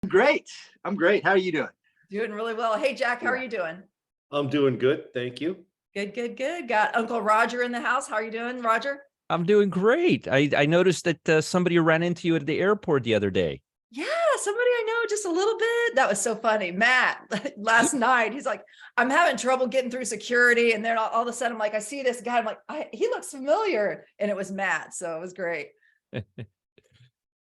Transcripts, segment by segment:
Great. I'm great. How are you doing? Doing really well. Hey, Jack, how are Yeah. you doing? I'm doing good, thank you. Good, good, good. Got Uncle Roger in the house. How are you doing, Roger? I'm doing great. I noticed that somebody ran into you at the airport the other day. Yeah, somebody I know just a little bit. That was so funny. Matt, last night, he's like, I'm having trouble getting through security. And then all of a sudden, I'm like, I see this guy. I'm like, he looks familiar. And it was Matt. So it was great.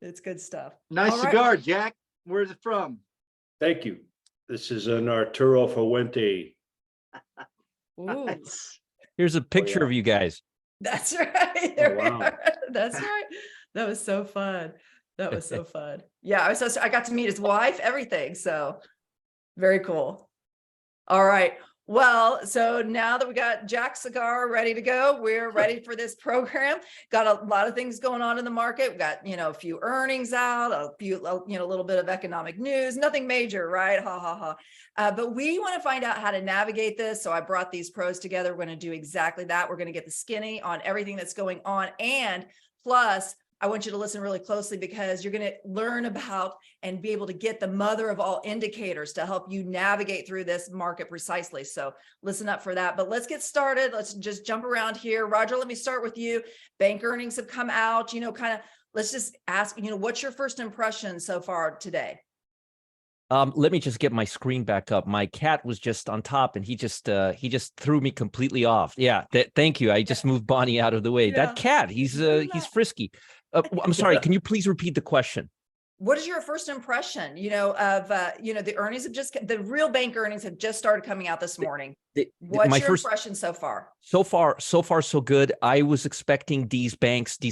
It's good stuff. Nice All right. cigar, Jack. Where's it from? Thank you. This is an Arturo Fuente. Ooh, Nice. Here's a picture yeah. of you guys. that's right. There we wow. are. That's right. That was so fun. That was so fun. Yeah, I got to meet his wife, everything. So very cool. All right. Well, so now that we got Jack's cigar ready to go, we're ready for this program. Got a lot of things going on in the market. We got, a few earnings out, a little bit of economic news, nothing major, right? Ha, ha, ha. But we want to find out how to navigate this. So I brought these pros together. We're going to do exactly that. We're going to get the skinny on everything that's going on. And plus, I want you to listen really closely because you're going to learn about and be able to get the mother of all indicators to help you navigate through this market precisely. So listen up for that. But let's get started. Let's just jump around here. Roger, let me start with you. Bank earnings have come out, let's just ask, what's your first impression so far today? Let me just get my screen back up. My cat was just on top and he just threw me completely off. Yeah, thank you. I just moved Bonnie out of the way. Yeah. That cat, he's frisky. I'm sorry. Can you please repeat the question? What is your first impression, the earnings the real bank earnings have just started coming out this morning. What's your impression so far? So far, so good. I was expecting these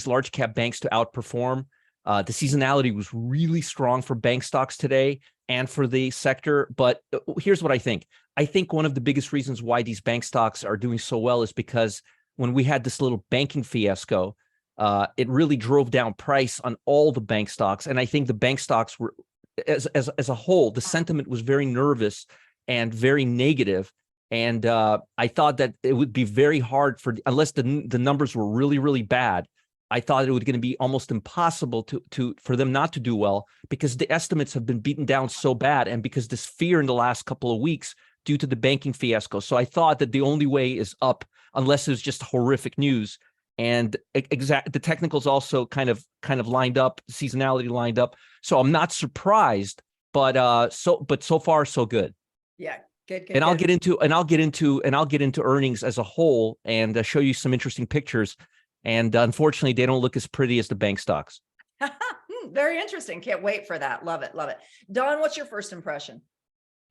large cap banks to outperform. The seasonality was really strong for bank stocks today and for the sector. But here's what I think. I think one of the biggest reasons why these bank stocks are doing so well is because when we had this little banking fiasco, it really drove down price on all the bank stocks. And I think the bank stocks were, as a whole, the sentiment was very nervous and very negative. And I thought that it would be very hard unless the numbers were really, really bad. I thought it was going to be almost impossible for them not to do well because the estimates have been beaten down so bad. And because this fear in the last couple of weeks due to the banking fiasco. So I thought that the only way is up unless it's just horrific news. And the technicals also kind of lined up, seasonality lined up. So I'm not surprised, but so far so good. Yeah, good. And I'll get into earnings as a whole and show you some interesting pictures. And unfortunately, they don't look as pretty as the bank stocks. Very interesting. Can't wait for that. Love it. Love it. Don, what's your first impression?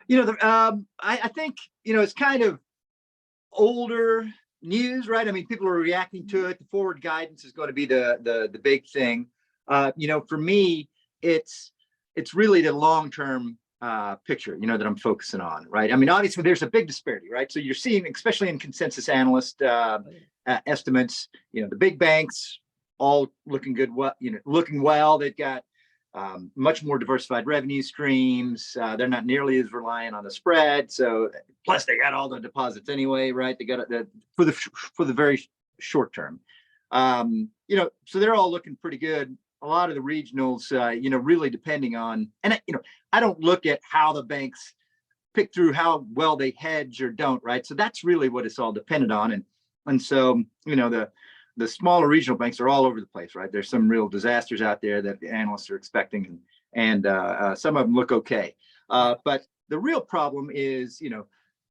I think, it's kind of older news, right? I mean, people are reacting to it. The forward guidance is going to be the big thing. For me, it's really the long-term picture, that I'm focusing on, right? I mean, obviously there's a big disparity, right? So you're seeing, especially in consensus analyst estimates, the big banks all looking good, looking well. They've got much more diversified revenue streams. They're not nearly as reliant on the spread. So plus they got all the deposits anyway, right? They got it for the very short term. So they're all looking pretty good. A lot of the regionals, really depending on, and I don't look at how the banks pick through how well they hedge or don't, right? So that's really what it's all dependent on. And so, the smaller regional banks are all over the place, right? There's some real disasters out there that the analysts are expecting, and some of them look okay. But the real problem is,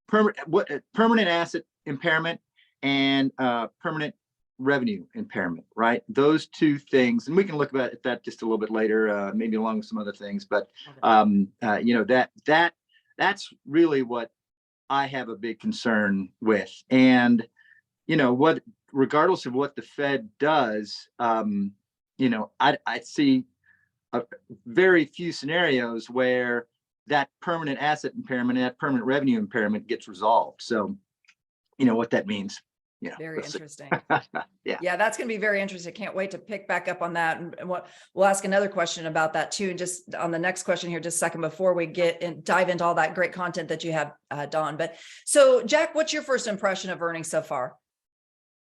permanent asset impairment and permanent revenue impairment, right? Those two things, and we can look at that just a little bit later, maybe along with some other things. But that's really what I have a big concern with. And regardless of what the Fed does, I see very few scenarios where that permanent asset impairment and that permanent revenue impairment gets resolved. So, what that means. Very interesting. Yeah, that's going to be very interesting. Can't wait to pick back up on that. And we'll ask another question about that too. And just on the next question here, just a second before we dive into all that great content that you have, Don. But so Jack, what's your first impression of earnings so far?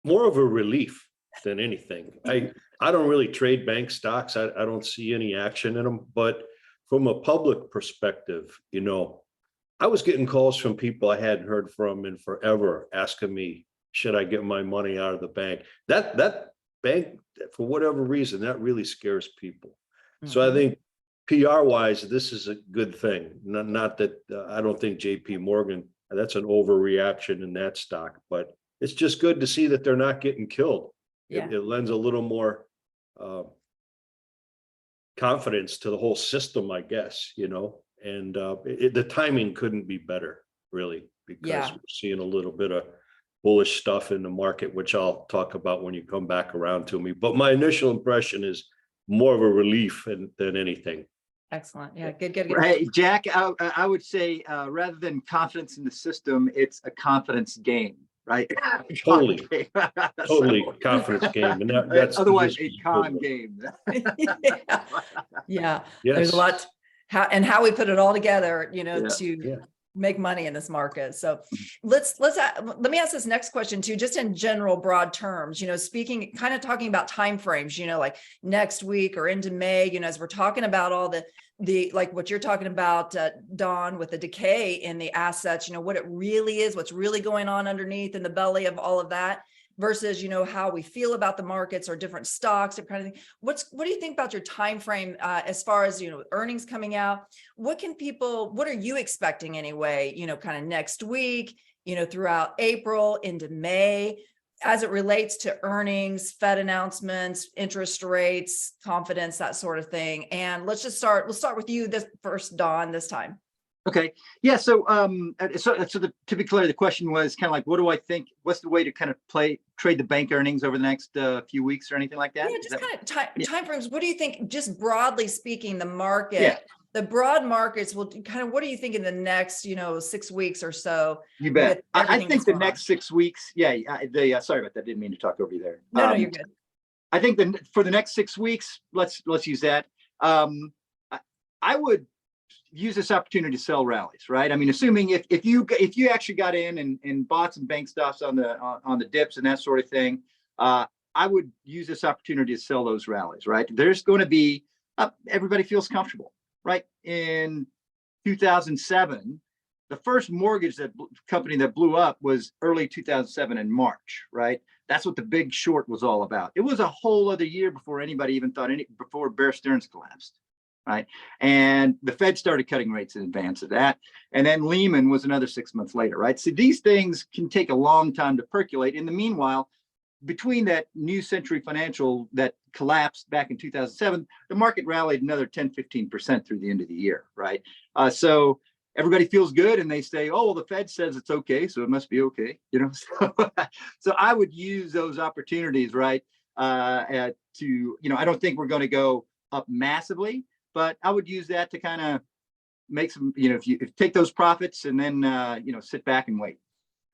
More of a relief than anything. I don't really trade bank stocks. I don't see any action in them, but from a public perspective, you know, I was getting calls from people I hadn't heard from in forever asking me, should I get my money out of the bank? That bank, for whatever reason, that really scares people. So I think PR wise, this is a good thing. Not that I don't think JP Morgan, that's an overreaction in that stock, but it's just good to see that they're not getting killed. Yeah. It lends a little more confidence to the whole system, I guess, you know, and the timing couldn't be better, really, because Yeah. we're seeing a little bit of bullish stuff in the market, which I'll talk about when you come back around to me. But my initial impression is more of a relief than anything. Excellent. Yeah. Good. Right, Jack, I would say rather than confidence in the system, it's a confidence game, right? Totally. So- Totally confidence game. And that's Otherwise this a was con good. game. Yeah. Yeah. There's Yes. a lot how we put it all together, you know, Yeah. to Yeah. make money in this market. So let me ask this next question too, just in general, broad terms, you know, speaking, kind of talking about timeframes, you know, like next week or into May, you know, as we're talking about all the like what you're talking about, Don, with the decay in the assets, you know, what it really is, what's really going on underneath in the belly of all of that versus, you know, how we feel about the markets or different stocks, that kind of thing. What do you think about your time frame as far as, you know, earnings coming out? What are you expecting anyway, you know, kind of next week, you know, throughout April into May, as it relates to earnings, Fed announcements, interest rates, confidence, that sort of thing? And we'll start with you this first, Don, this time. Okay. Yeah. So, to be clear, the question was kind of like, what do I think? What's the way to kind of trade the bank earnings over the next few weeks or anything like that? Yeah, just kind of timeframes. What do you think, just broadly speaking, the market, Yeah. the broad markets will kind of, what do you think in the next, you know, 6 weeks or so? You bet. with I everything think that's the going on? next 6 weeks. Yeah. Sorry about that. Didn't mean to talk over you there. No, you're good. I think for the next 6 weeks, let's use that. I would use this opportunity to sell rallies, right? I mean, assuming if you actually got in and bought some bank stocks on the dips and that sort of thing, I would use this opportunity to sell those rallies, right? There's going to be everybody feels comfortable, right? In 2007, the first mortgage company that blew up was early 2007 in March, right? That's what the Big Short was all about. It was a whole other year before anybody even thought before Bear Stearns collapsed. Right. And the Fed started cutting rates in advance of that. And then Lehman was another 6 months later. Right. So these things can take a long time to percolate. In the meanwhile, between that New Century Financial that collapsed back in 2007, the market rallied another 10-15% through the end of the year. Right. So everybody feels good and they say, oh, well, the Fed says it's OK, so it must be OK. You know, so I would use those opportunities. Right. I don't think we're going to go up massively. But I would use that to kind of make some, you know, if you take those profits and then, sit back and wait.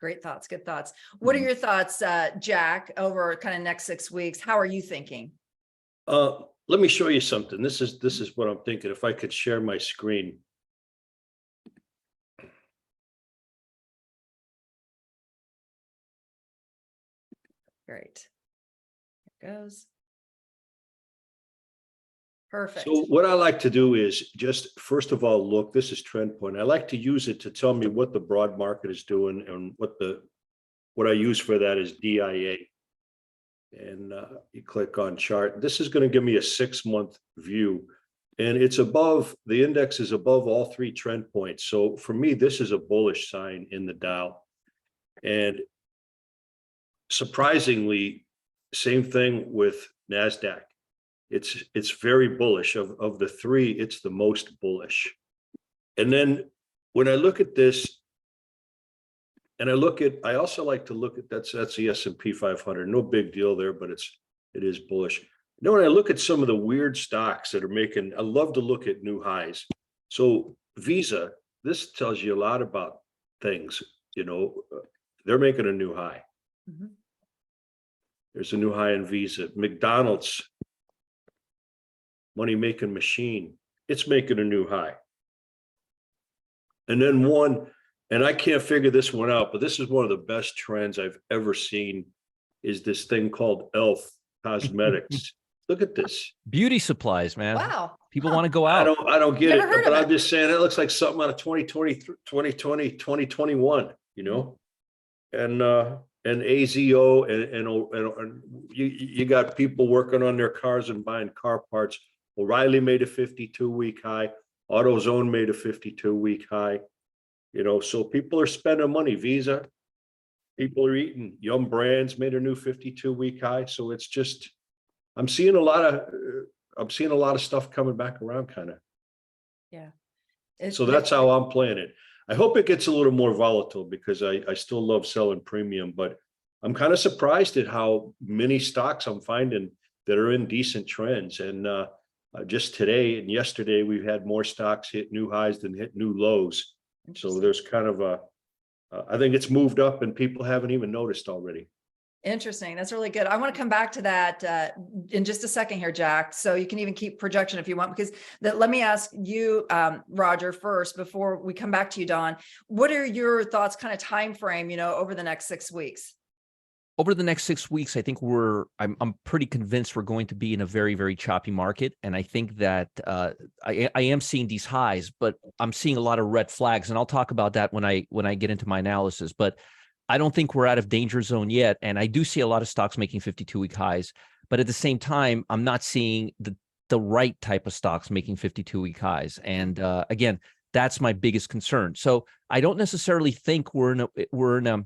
Great thoughts. Good thoughts. What are your thoughts, Jack, over kind of next 6 weeks? How are you thinking? Let me show you something. This is what I'm thinking. If I could share my screen. Great. Here it goes. Perfect. So what I like to do is just, first of all, look, this is trend point. I like to use it to tell me what the broad market is doing, and what I use for that is DIA. And you click on chart. This is going to give me a 6-month view, and it's above, the index is above all 3 trend points. So for me, this is a bullish sign in the Dow. And surprisingly, same thing with NASDAQ. It's very bullish. Of the 3, it's the most bullish. And then when I look at this, and I also like to look at that's the S&P 500. No big deal there, but it is bullish. You know, when I look at some of the weird stocks that are making, I love to look at new highs. So Visa, this tells you a lot about things. You know, they're making a new high. Mhm. There's a new high in Visa. McDonald's, money making machine, it's making a new high. And then and I can't figure this one out, but this is one of the best trends I've ever seen, is this thing called Elf Cosmetics. Look at this. Beauty supplies, man. Wow. People want to go I out. don't get Never it, heard but of I'm it. just saying it looks like something out of 2020, 2021, you know? And AZO and you got people working on their cars and buying car parts. O'Reilly made a 52-week high. AutoZone made a 52-week high. You know, so people are spending money. Visa, people are eating. Yum Brands made a new 52-week high. So it's just, I'm seeing a lot of stuff coming back around, kind of. Yeah. So that's how I'm playing it. I hope it gets a little more volatile because I still love selling premium, but I'm kind of surprised at how many stocks I'm finding that are in decent trends. And just today and yesterday, we've had more stocks hit new highs than hit new lows. So there's kind of I think it's moved up and people haven't even noticed already. Interesting. That's really good. I want to come back to that in just a second here, Jack. So you can even keep projection if you want, because let me ask you, Roger, first, before we come back to you, Don. What are your thoughts, kind of time frame, over the next 6 weeks? Over the next 6 weeks, I think I'm pretty convinced we're going to be in a very, very choppy market. And I think that I am seeing these highs, but I'm seeing a lot of red flags. And I'll talk about that when I get into my analysis. But I don't think we're out of danger zone yet. And I do see a lot of stocks making 52-week highs. But at the same time, I'm not seeing the right type of stocks making 52-week highs. And again, that's my biggest concern. So I don't necessarily think we're in a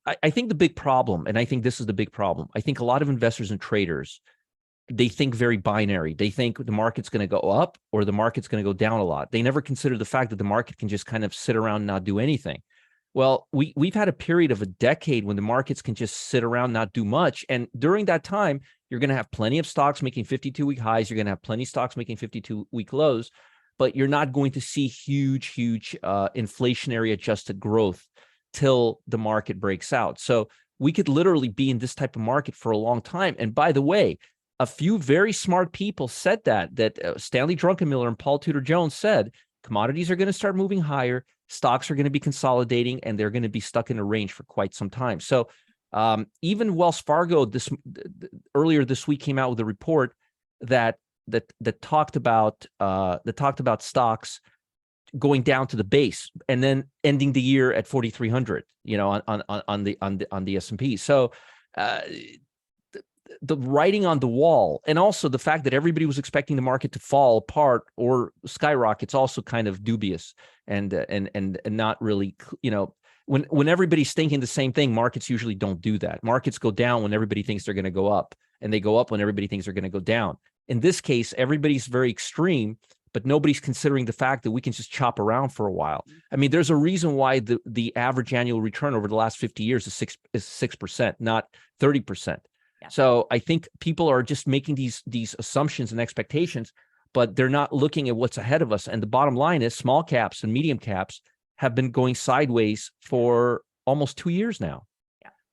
I think the big problem, and I think this is the big problem, I think a lot of investors and traders, they think very binary. They think the market's going to go up or the market's going to go down a lot. They never consider the fact that the market can just kind of sit around and not do anything. Well, we've had a period of a decade when the markets can just sit around, not do much. And during that time, you're going to have plenty of stocks making 52-week highs. You're going to have plenty of stocks making 52-week lows, but you're not going to see huge inflationary adjusted growth till the market breaks out. So we could literally be in this type of market for a long time. And by the way, a few very smart people said that Stanley Druckenmiller and Paul Tudor Jones said commodities are going to start moving higher, stocks are going to be consolidating, and they're going to be stuck in a range for quite some time. So even Wells Fargo earlier this week came out with a report that talked about stocks going down to the base and then ending the year at 4,300, on the S&P. So the writing on the wall, and also the fact that everybody was expecting the market to fall apart or skyrocket, it's also kind of dubious and not really, when everybody's thinking the same thing, markets usually don't do that. Markets go down when everybody thinks they're going to go up, and they go up when everybody thinks they're going to go down. In this case, everybody's very extreme, but nobody's considering the fact that we can just chop around for a while. I mean, there's a reason why the average annual return over the last 50 years is 6%, not 30%. Yeah. So I think people are just making these assumptions and expectations, but they're not looking at what's ahead of us. And the bottom line is small caps and medium caps have been going sideways for almost 2 years now.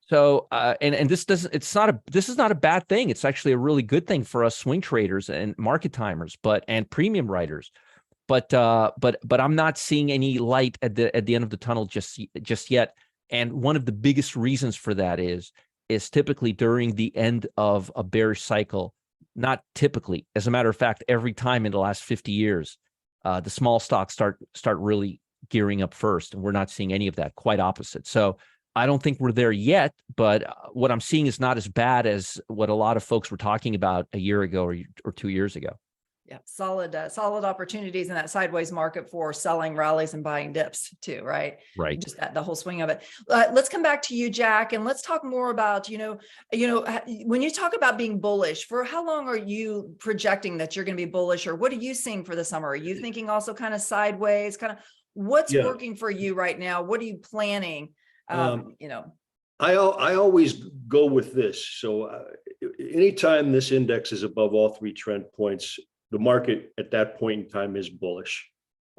So, and this is not a bad thing. It's actually a really good thing for us swing traders and market timers, and premium writers. But I'm not seeing any light at the end of the tunnel just yet. And one of the biggest reasons for that is typically during the end of a bearish cycle. Not typically, as a matter of fact, every time in the last 50 years, the small stocks start really gearing up first, and we're not seeing any of that. Quite opposite. So I don't think we're there yet, but what I'm seeing is not as bad as what a lot of folks were talking about a year ago or 2 years ago. Yeah, solid opportunities in that sideways market for selling rallies and buying dips too, right? Right. Just the whole swing of it. Let's come back to you, Jack, and let's talk more about, when you talk about being bullish, for how long are you projecting that you're going to be bullish, or what are you seeing for the summer? Are you thinking also kind of sideways, kind of what's working for you right now? What are you planning? I always go with this. So anytime this index is above all three trend points, the market at that point in time is bullish.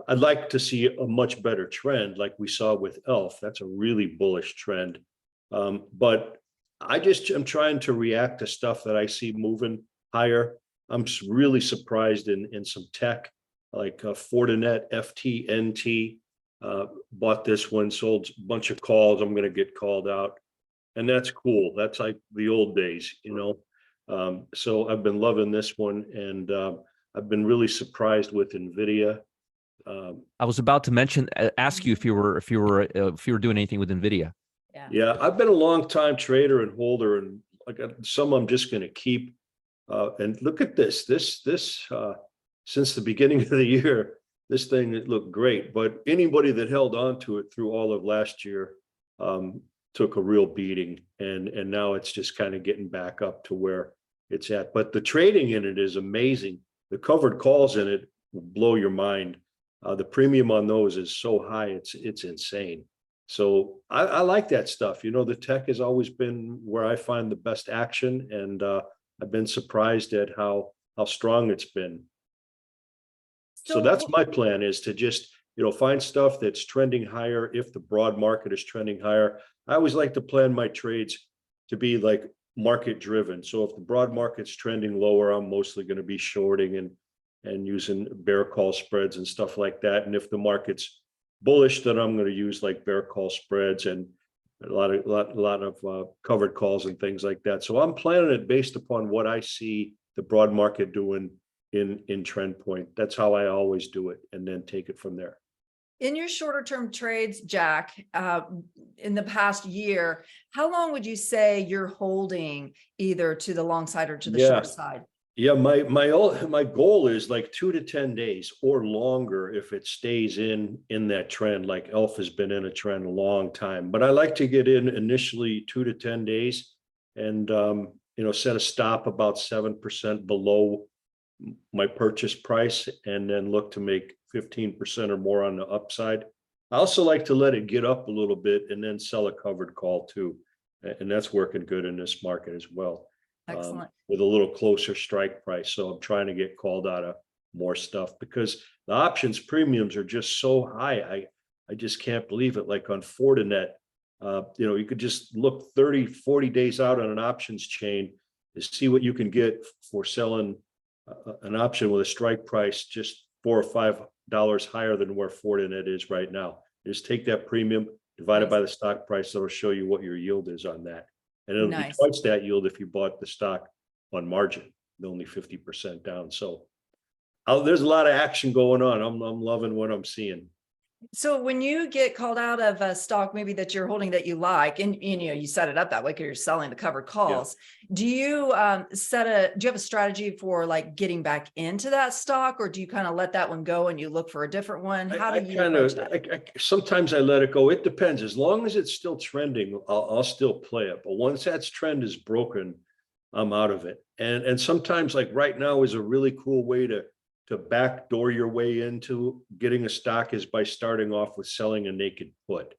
I'd like to see a much better trend like we saw with ELF. That's a really bullish trend. But I'm trying to react to stuff that I see moving higher. I'm really surprised in some tech like Fortinet, FT, NT. Bought this one, sold a bunch of calls. I'm going to get called out. And that's cool. That's like the old days, So I've been loving this one. And I've been really surprised with NVIDIA. I was about to mention, ask you if you were doing anything with NVIDIA. Yeah. Yeah, I've been a long time trader and holder, and I got some I'm just going to keep. And look at this since the beginning of the year, this thing it looked great. But anybody that held on to it through all of last year took a real beating, and now it's just kind of getting back up to where it's at. But the trading in it is amazing. The covered calls in it will blow your mind. The premium on those is so high, it's insane. So I like that stuff. You know, the tech has always been where I find the best action, and I've been surprised at how strong it's been. So that's my plan, is to just, you know, find stuff that's trending higher if the broad market is trending higher. I always like to plan my trades to be like market driven. So if the broad market's trending lower, I'm mostly going to be shorting and using bear call spreads and stuff like that. And if the market's bullish, then I'm going to use like bear call spreads and a lot of covered calls and things like that. So I'm planning it based upon what I see the broad market doing in trend point. That's how I always do it, and then take it from there. In your shorter term trades, Jack, in the past year, how long would you say you're holding either to the long side or to the short side? Yeah, my goal is like 2 to 10 days or longer if it stays in that trend. Like ELF has been in a trend a long time, but I like to get in initially 2 to 10 days and you know, set a stop about 7% below my purchase price, and then look to make 15% or more on the upside. I also like to let it get up a little bit and then sell a covered call too, and that's working good in this market as well. Excellent. With a little closer strike price. So I'm trying to get called out of more stuff because the options premiums are just so high. I just can't believe it. Like on Fortinet, you know, you could just look 30, 40 days out on an options chain to see what you can get for selling an option with a strike price just $4 or $5 higher than where Fortinet is right now. Just take that premium, divide it by the stock price. That'll show you what your yield is on that. And it'll be twice that yield if you bought the stock on margin, only 50% down. So there's a lot of action going on. I'm loving what I'm seeing. So when you get called out of a stock, maybe that you're holding that you like, and you know, you set it up that way because you're selling the covered calls. Yeah. Do you do you have a strategy for like getting back into that stock, or do you kind of let that one go and you look for a different one? How do you approach that? Sometimes I let it go. It depends. As long as it's still trending, I'll still play it. But once that trend is broken, I'm out of it. And sometimes, like right now, is a really cool way to backdoor your way into getting a stock is by starting off with selling a naked put.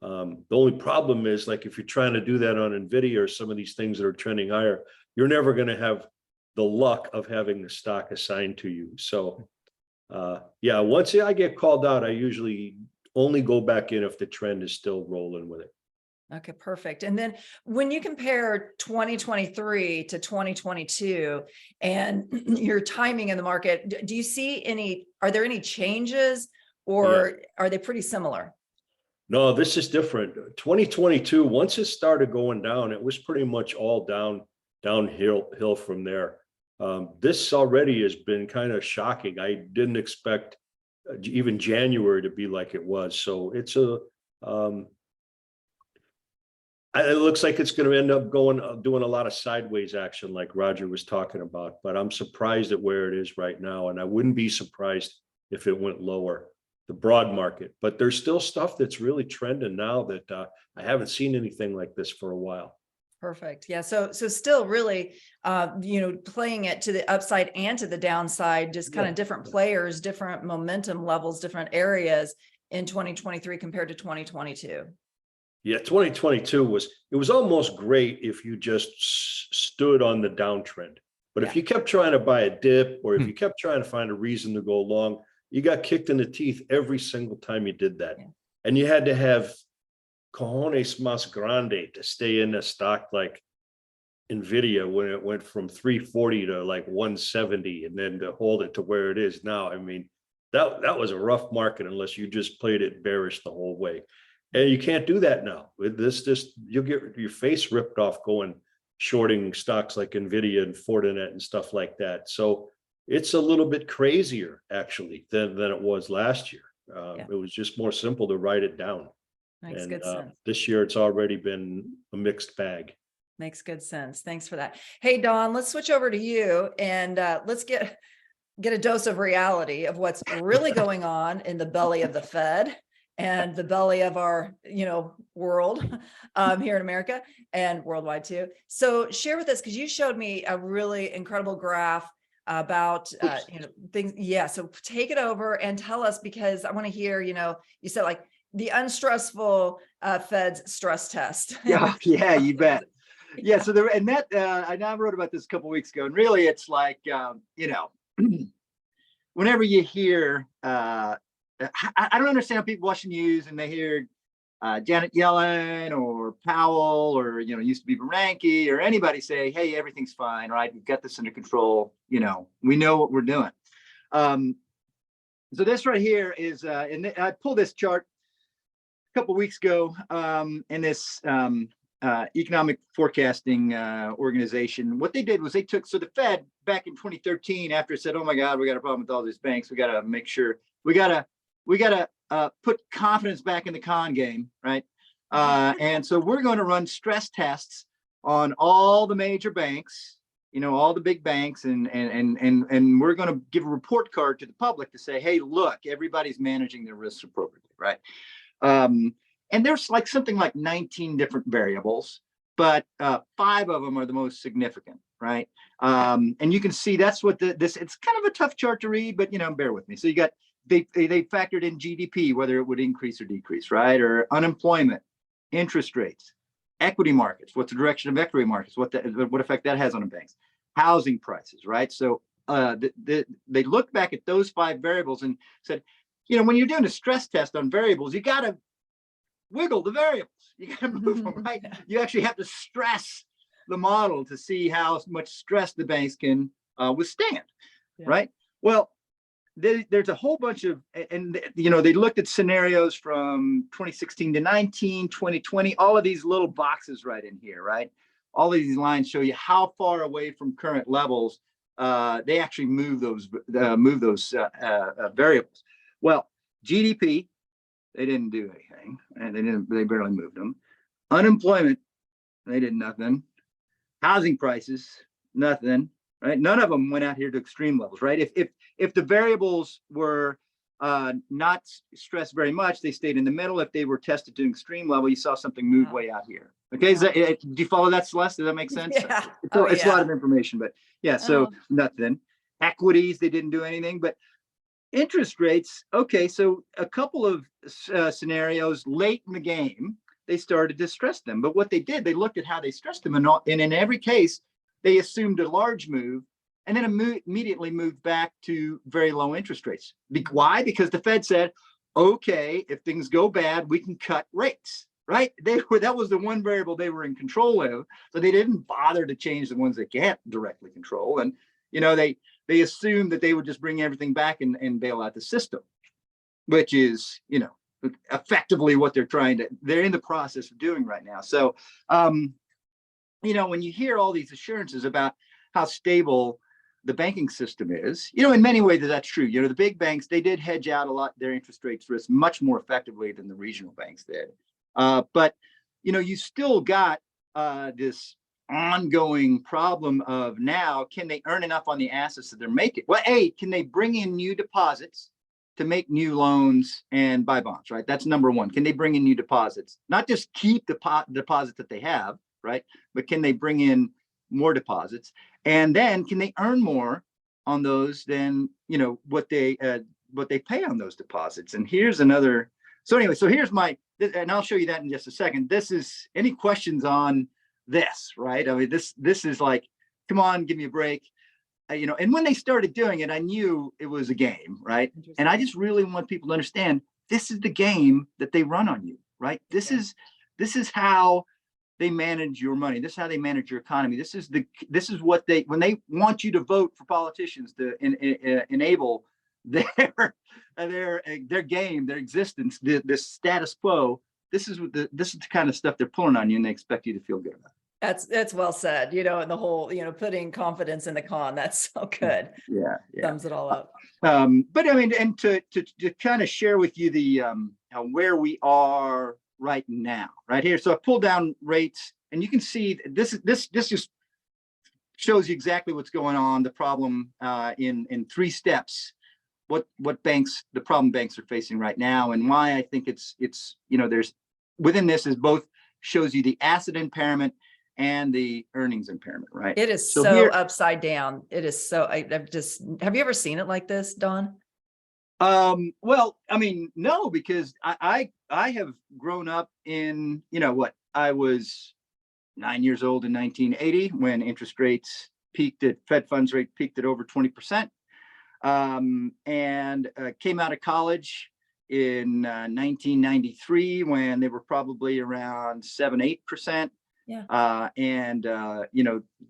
The only problem is, like, if you're trying to do that on NVIDIA or some of these things that are trending higher, you're never going to have the luck of having the stock assigned to you. So yeah, once I get called out, I usually only go back in if the trend is still rolling with it. Okay, perfect. And then when you compare 2023 to 2022 and your timing in the market, do you see are there any changes, or are they pretty similar? No, this is different. 2022, once it started going down, it was pretty much all downhill from there. This already has been kind of shocking. I didn't expect even January to be like it was. So it's it looks like it's going to end up doing a lot of sideways action like Roger was talking about, but I'm surprised at where it is right now. And I wouldn't be surprised if it went lower, the broad market, but there's still stuff that's really trending now that I haven't seen anything like this for a while. Perfect. Yeah. So still really, you know, playing it to the upside and to the downside, just kind of different players, different momentum levels, different areas in 2023 compared to 2022. Yeah, 2022 was almost great if you just stood on the downtrend. But if you kept trying to buy a dip, or if you kept trying to find a reason to go long, you got kicked in the teeth every single time you did that. Yeah. And you had to have cojones más grande to stay in a stock like NVIDIA when it went from 340 to like 170, and then to hold it to where it is now. I mean, that was a rough market unless you just played it bearish the whole way. And you can't do that now. With this, you'll get your face ripped off going shorting stocks like NVIDIA and Fortinet and stuff like that. So It's a little bit crazier actually than it was last year. Yeah. It was just more simple to write it down. Makes And good sense. this year it's already been a mixed bag. Makes good sense. Thanks for that. Hey, Don, let's switch over to you and let's get a dose of reality of what's really going on in the belly of the Fed and the belly of our, world here in America and worldwide too. So share with us, because you showed me a really incredible graph about things. Yeah. So take it over and tell us, because I want to hear, you said like the unstressful Fed's stress test. Yeah, yeah, you bet. Yeah, so there, and that I now wrote about this a couple of weeks ago, and really it's like whenever you hear I don't understand how people watch the news and they hear Janet Yellen or Powell or used to be Bernanke or anybody say, hey, everything's fine, right? We've got this under control, we know what we're doing. So this right here is and I pulled this chart a couple of weeks ago in this economic forecasting organization. What they did was they took, so the Fed back in 2013, after it said, oh my God, we got a problem with all these banks, we got to make sure we got to put confidence back in the con game, right? And so we're going to run stress tests on all the major banks, all the big banks, and we're going to give a report card to the public to say, hey, look, everybody's managing their risks appropriately, right? And there's like something like 19 different variables, but 5 of them are the most significant, right? And you can see that's what it's kind of a tough chart to read, but bear with me. So you got they factored in GDP, whether it would increase or decrease, right? Or unemployment, interest rates, equity markets, what's the direction of equity markets, what effect that has on the banks, housing prices, right? So they looked back at those 5 variables and said, when you're doing a stress test on variables, you got to wiggle the variables. You got to move them, right? You actually have to stress the model to see how much stress the banks can withstand, right? Well, there's a whole bunch of, and they looked at scenarios from 2016 to 19, 2020, all of these little boxes right in here, right? All of these lines show you how far away from current levels they actually move those variables. Well, GDP, they didn't do anything, and they barely moved them. Unemployment, they did nothing. Housing prices, nothing, right? None of them went out here to extreme levels, right? If the variables were not stressed very much, they stayed in the middle. If they were tested to an extreme level, you saw something move way out here. Okay, do you follow that, Celeste? Does that make sense? Yeah. It's a lot of information, but yeah, so nothing. Equities, they didn't do anything, but interest rates, okay, so a couple of scenarios late in the game, they started to stress them. But what they did, they looked at how they stressed them, and in every case, they assumed a large move and then immediately moved back to very low interest rates. Why? Because the Fed said, okay, if things go bad, we can cut rates, right? That was the one variable they were in control of, so they didn't bother to change the ones they can't directly control. And they assumed that they would just bring everything back and bail out the system, which is, effectively what they're in the process of doing right now. So, when you hear all these assurances about how stable the banking system is, in many ways that's true. The big banks, they did hedge out a lot their interest rates risk much more effectively than the regional banks did. But, you still got this ongoing problem of now, can they earn enough on the assets that they're making? Well, can they bring in new deposits to make new loans and buy bonds, right? That's number one. Can they bring in new deposits? Not just keep the deposits that they have, right? But can they bring in more deposits? And then can they earn more on those than, what they pay on those deposits? And here's another. So anyway, so here's and I'll show you that in just a second. This is, any questions on this, right? I mean, this is like, come on, give me a break. And when they started doing it, I knew it was a game, right? And I just really want people to understand, this is the game that they run on you, right? This is how they manage your money. This is how they manage your economy. This is what when they want you to vote for politicians to enable their game, their existence, this status quo. This is the kind of stuff they're pulling on you, and they expect you to feel good about it. That's well said, and the whole, putting confidence in the con, that's so good. Yeah. Sums it all up. But I mean, and to kind of share with you the where we are right now, right here. So I pulled down rates, and you can see this just shows you exactly what's going on. The problem in 3 steps. What the problem banks are facing right now, and why I think it's there's within this is both shows you the asset impairment and the earnings impairment, right? It is So so here, upside down. It is so, I've just, have you ever seen it like this, Don? well, I mean, no, because I have grown up in, I was 9 years old in 1980 when interest rates peaked at Fed funds rate peaked at over 20%. And came out of college in 1993 when they were probably around 7-8%. Yeah. And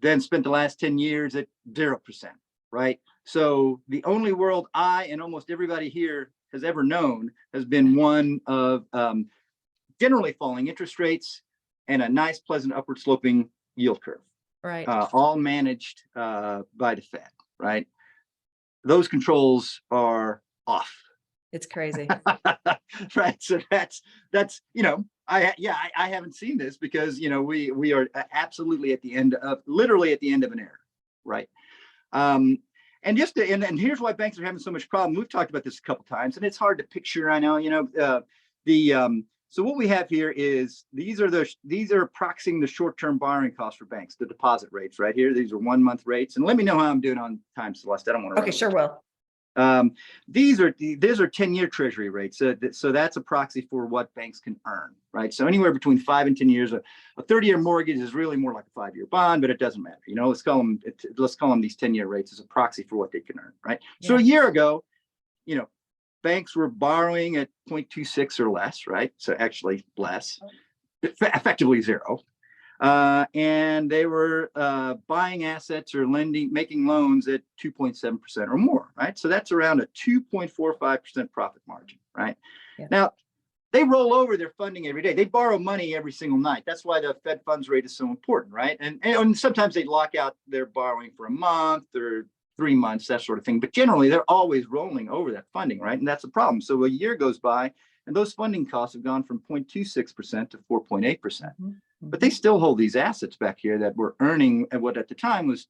then spent the last 10 years at 0%, right? So the only world I and almost everybody here has ever known has been one of generally falling interest rates and a nice, pleasant, upward sloping yield curve. Right. All managed by the Fed, right? Those controls are off. It's crazy. Right. So that's I haven't seen this because we are absolutely at the end of literally at the end of an era, right? And here's why banks are having so much problem. We've talked about this a couple times, and it's hard to picture. I know, so what we have here is these are approximating the short-term borrowing costs for banks, the deposit rates right here. These are 1-month rates, and let me know how I'm doing on time, Celeste. I don't want to. Okay, sure will. These are 10-year treasury rates. So that's a proxy for what banks can earn, right? So anywhere between 5 and 10 years, a 30-year mortgage is really more like a 5-year bond, but it doesn't matter. Let's call them these 10-year rates as a proxy for what they can earn, right? Yeah. So a year ago, banks were borrowing at 0.26 or less, right? So actually less, effectively zero. And they were buying assets or making loans at 2.7% or more, right? So that's around a 2.45% profit margin, right? Yeah. Now, they roll over their funding every day. They borrow money every single night. That's why the Fed funds rate is so important, right? And sometimes they lock out their borrowing for a month or 3 months, that sort of thing. But generally, they're always rolling over that funding, right? And that's the problem. So a year goes by, and those funding costs have gone from 0.26% to 4.8%. Mm-hmm. But they still hold these assets back here that were earning what at the time was,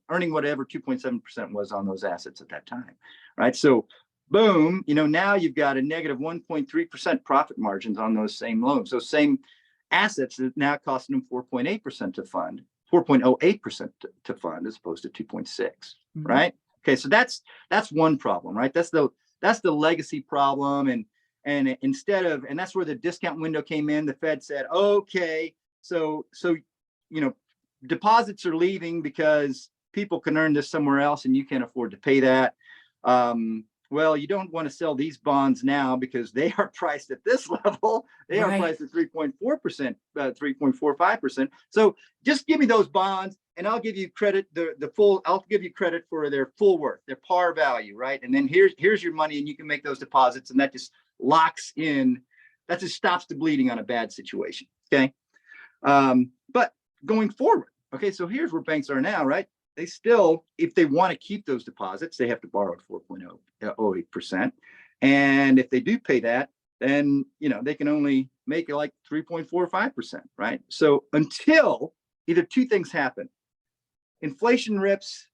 earning whatever 2.7% was on those assets at that time, right? So boom, now you've got a negative 1.3% profit margins on those same loans. Those same assets that now costing them 4.8% to fund, 4.08% to fund as opposed to 2.6, mm-hmm. Right? Okay, so that's one problem, right? That's the legacy problem. And that's where the discount window came in. The Fed said, okay, so deposits are leaving because people can earn this somewhere else and you can't afford to pay that. Well, you don't want to sell these bonds now because they are priced at this level. They are priced at 3.4%, 3.45%. So just give me those bonds and I'll give you credit, I'll give you credit for their full worth, their par value, right? And then here's your money and you can make those deposits, and that just locks in, that just stops the bleeding on a bad situation, okay? But going forward, okay, so here's where banks are now, right? They still, if they want to keep those deposits, they have to borrow at 4.08%. And if they do pay that, then, they can only make it like 3.45%, right? So until either two things happen, inflation rips,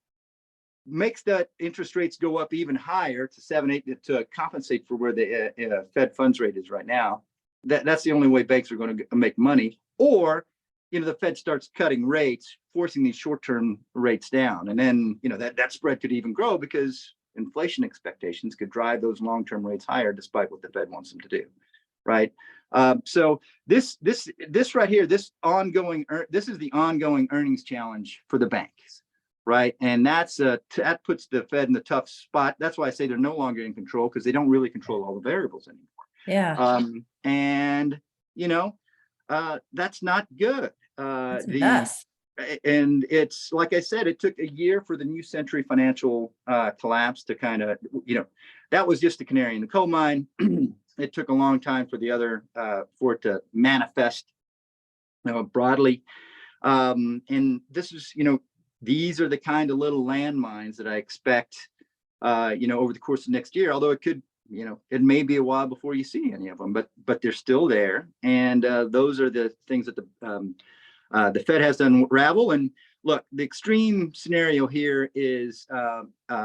makes the interest rates go up even higher to 7-8 to compensate for where the Fed funds rate is right now. That's the only way banks are going to make money. Or the Fed starts cutting rates, forcing these short-term rates down. And then, that spread could even grow because inflation expectations could drive those long-term rates higher despite what the Fed wants them to do, right? So this right here, this is the ongoing earnings challenge for the banks, right? And that puts the Fed in the tough spot. That's why I say they're no longer in control, because they don't really control all the variables anymore. Yeah. And that's not good. Yes. And it's like I said, it took a year for the New Century financial collapse to kind of, that was just the canary in the coal mine. It took a long time for the other for it to manifest broadly. And this is, these are the kind of little landmines that I expect, over the course of next year, although it could, it may be a while before you see any of them, but they're still there. And those are the things that the Fed has to unravel. And look, the extreme scenario here is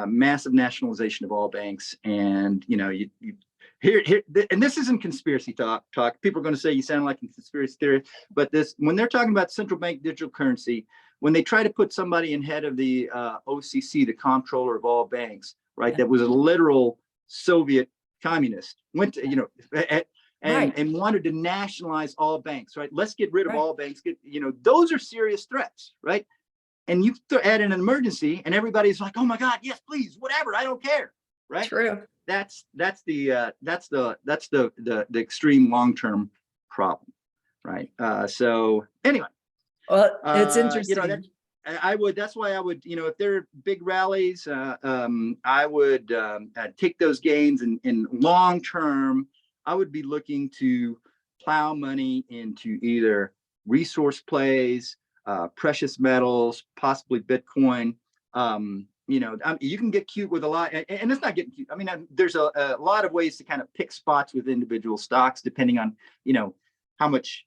massive nationalization of all banks. And, and this isn't conspiracy talk. People are going to say you sound like a conspiracy theorist, but when they're talking about central bank digital currency, when they try to put somebody in head of the OCC, the comptroller of all banks, right, that was a literal Soviet communist, went to, and wanted to nationalize all banks, right? Let's get rid of all banks. Those are serious threats, right? And you add in an emergency, and everybody's like, "Oh my God, yes, please, whatever, I don't care," right? True. That's the extreme long-term problem, right? So anyway, well, it's interesting. That's why I would, if there are big rallies, I would take those gains, and in long term, I would be looking to plow money into either resource plays, precious metals, possibly Bitcoin. You can get cute with a lot, and it's not getting cute. I mean, there's a lot of ways to kind of pick spots with individual stocks, depending on, how much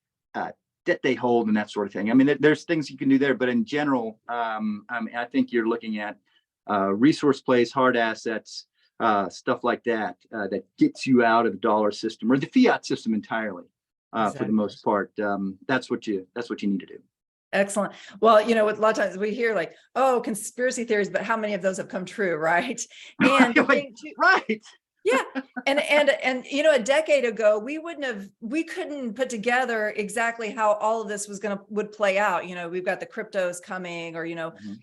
debt they hold and that sort of thing. I mean, there's things you can do there, but in general, I think you're looking at resource plays, hard assets, stuff like that, that gets you out of the dollar system or the fiat system entirely, for the most part. That's what you need to do. Excellent. Well, a lot of times we hear like, oh, conspiracy theories, but how many of those have come true, right? And right. Yeah. And a decade ago, we couldn't put together exactly how all of this would play out. We've got the cryptos coming, or,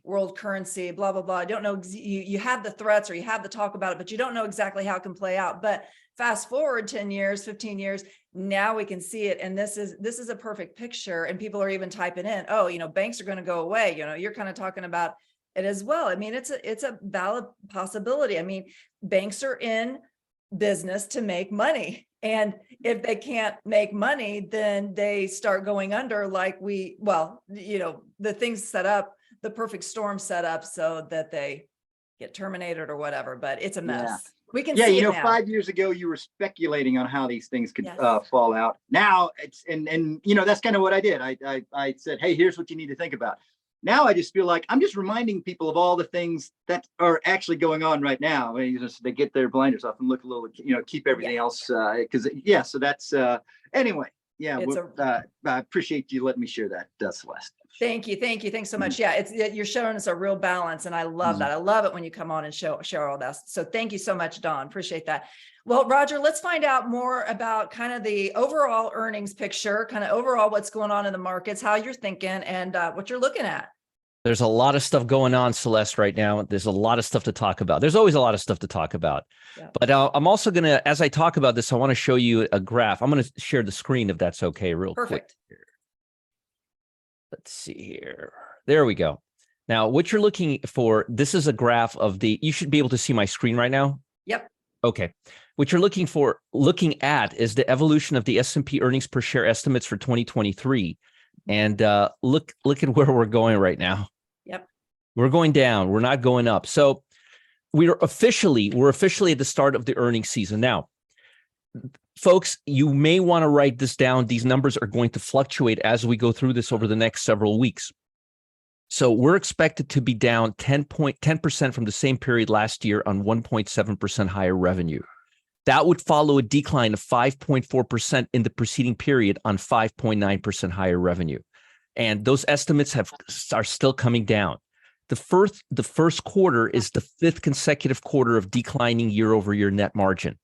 world currency, blah, blah, blah. I don't know. You have the threats, or you have the talk about it, but you don't know exactly how it can play out. But fast forward 10 years, 15 years, now we can see it. And this is a perfect picture. And people are even typing in, oh, banks are going to go away. You're kind of talking about it as well. I mean, it's a valid possibility. I mean, banks are in business to make money. And if they can't make money, then they start going under, like the things set up, the perfect storm set up so that they get terminated or whatever, but it's a mess. Yeah. We can see it now. 5 years ago, you were speculating on how these things could fall out. Now it's, and that's kind of what I did. I said, hey, here's what you need to think about. Now I just feel like I'm just reminding people of all the things that are actually going on right now. I mean, they get their blinders off and look a little, keep everything else. So that's, anyway. Yeah, I appreciate you letting me share that, Celeste. Thank you. Thanks so much. Yeah, you're showing us a real balance, and I love that. I love it when you come on and share all that. So thank you so much, Don. Appreciate that. Well, Roger, let's find out more about kind of the overall earnings picture, kind of overall what's going on in the markets, how you're thinking, and what you're looking at. There's a lot of stuff going on, Celeste, right now. There's a lot of stuff to talk about. There's always a lot of stuff to talk about. Yeah. But I'm also going to, as I talk about this, I want to show you a graph. I'm going to share the screen if that's okay, real quick. Let's see here. There we go. Now, what you're looking for, this is a graph of you should be able to see my screen right now. Yep. Okay. What you're looking at is the evolution of the S&P earnings per share estimates for 2023. And look at where we're going right now. Yep. We're going down. We're not going up. So we're officially at the start of the earnings season. Now, folks, you may want to write this down. These numbers are going to fluctuate as we go through this over the next several weeks. So we're expected to be down 10% from the same period last year on 1.7% higher revenue. That would follow a decline of 5.4% in the preceding period on 5.9% higher revenue. And those estimates are still coming down. The first quarter is the fifth consecutive quarter of declining year-over-year net margin,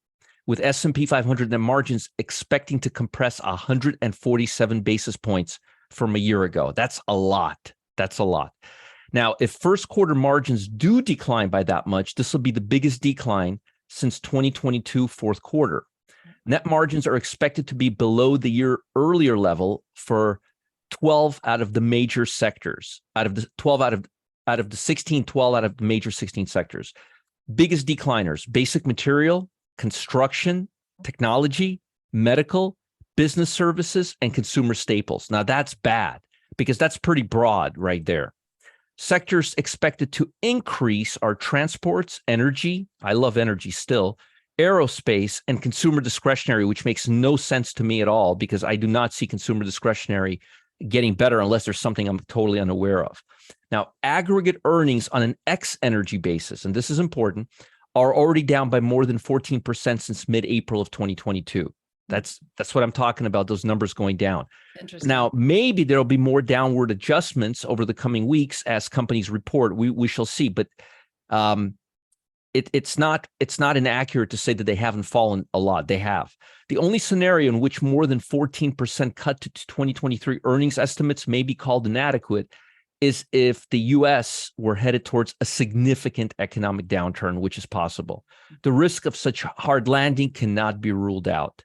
with S&P 500 net margins expecting to compress 147 basis points from a year ago. That's a lot. Now, if first quarter margins do decline by that much, this will be the biggest decline since 2022 fourth quarter. Net margins are expected to be below the year earlier level for 12 out of the major sectors. Out of the 16, 12 out of the major 16 sectors. Biggest decliners: basic material, construction, technology, medical, business services, and consumer staples. Now that's bad because that's pretty broad right there. Sectors expected to increase are transports, energy. I love energy still. Aerospace and consumer discretionary, which makes no sense to me at all because I do not see consumer discretionary getting better unless there's something I'm totally unaware of. Now, aggregate earnings on an ex-energy basis, and this is important, are already down by more than 14% since mid-April of 2022. That's what I'm talking about, those numbers going down. Interesting. Now, maybe there'll be more downward adjustments over the coming weeks as companies report. We shall see, but it's not inaccurate to say that they haven't fallen a lot. They have. The only scenario in which more than 14% cut to 2023 earnings estimates may be called inadequate is if the U.S. were headed towards a significant economic downturn, which is possible. The risk of such hard landing cannot be ruled out.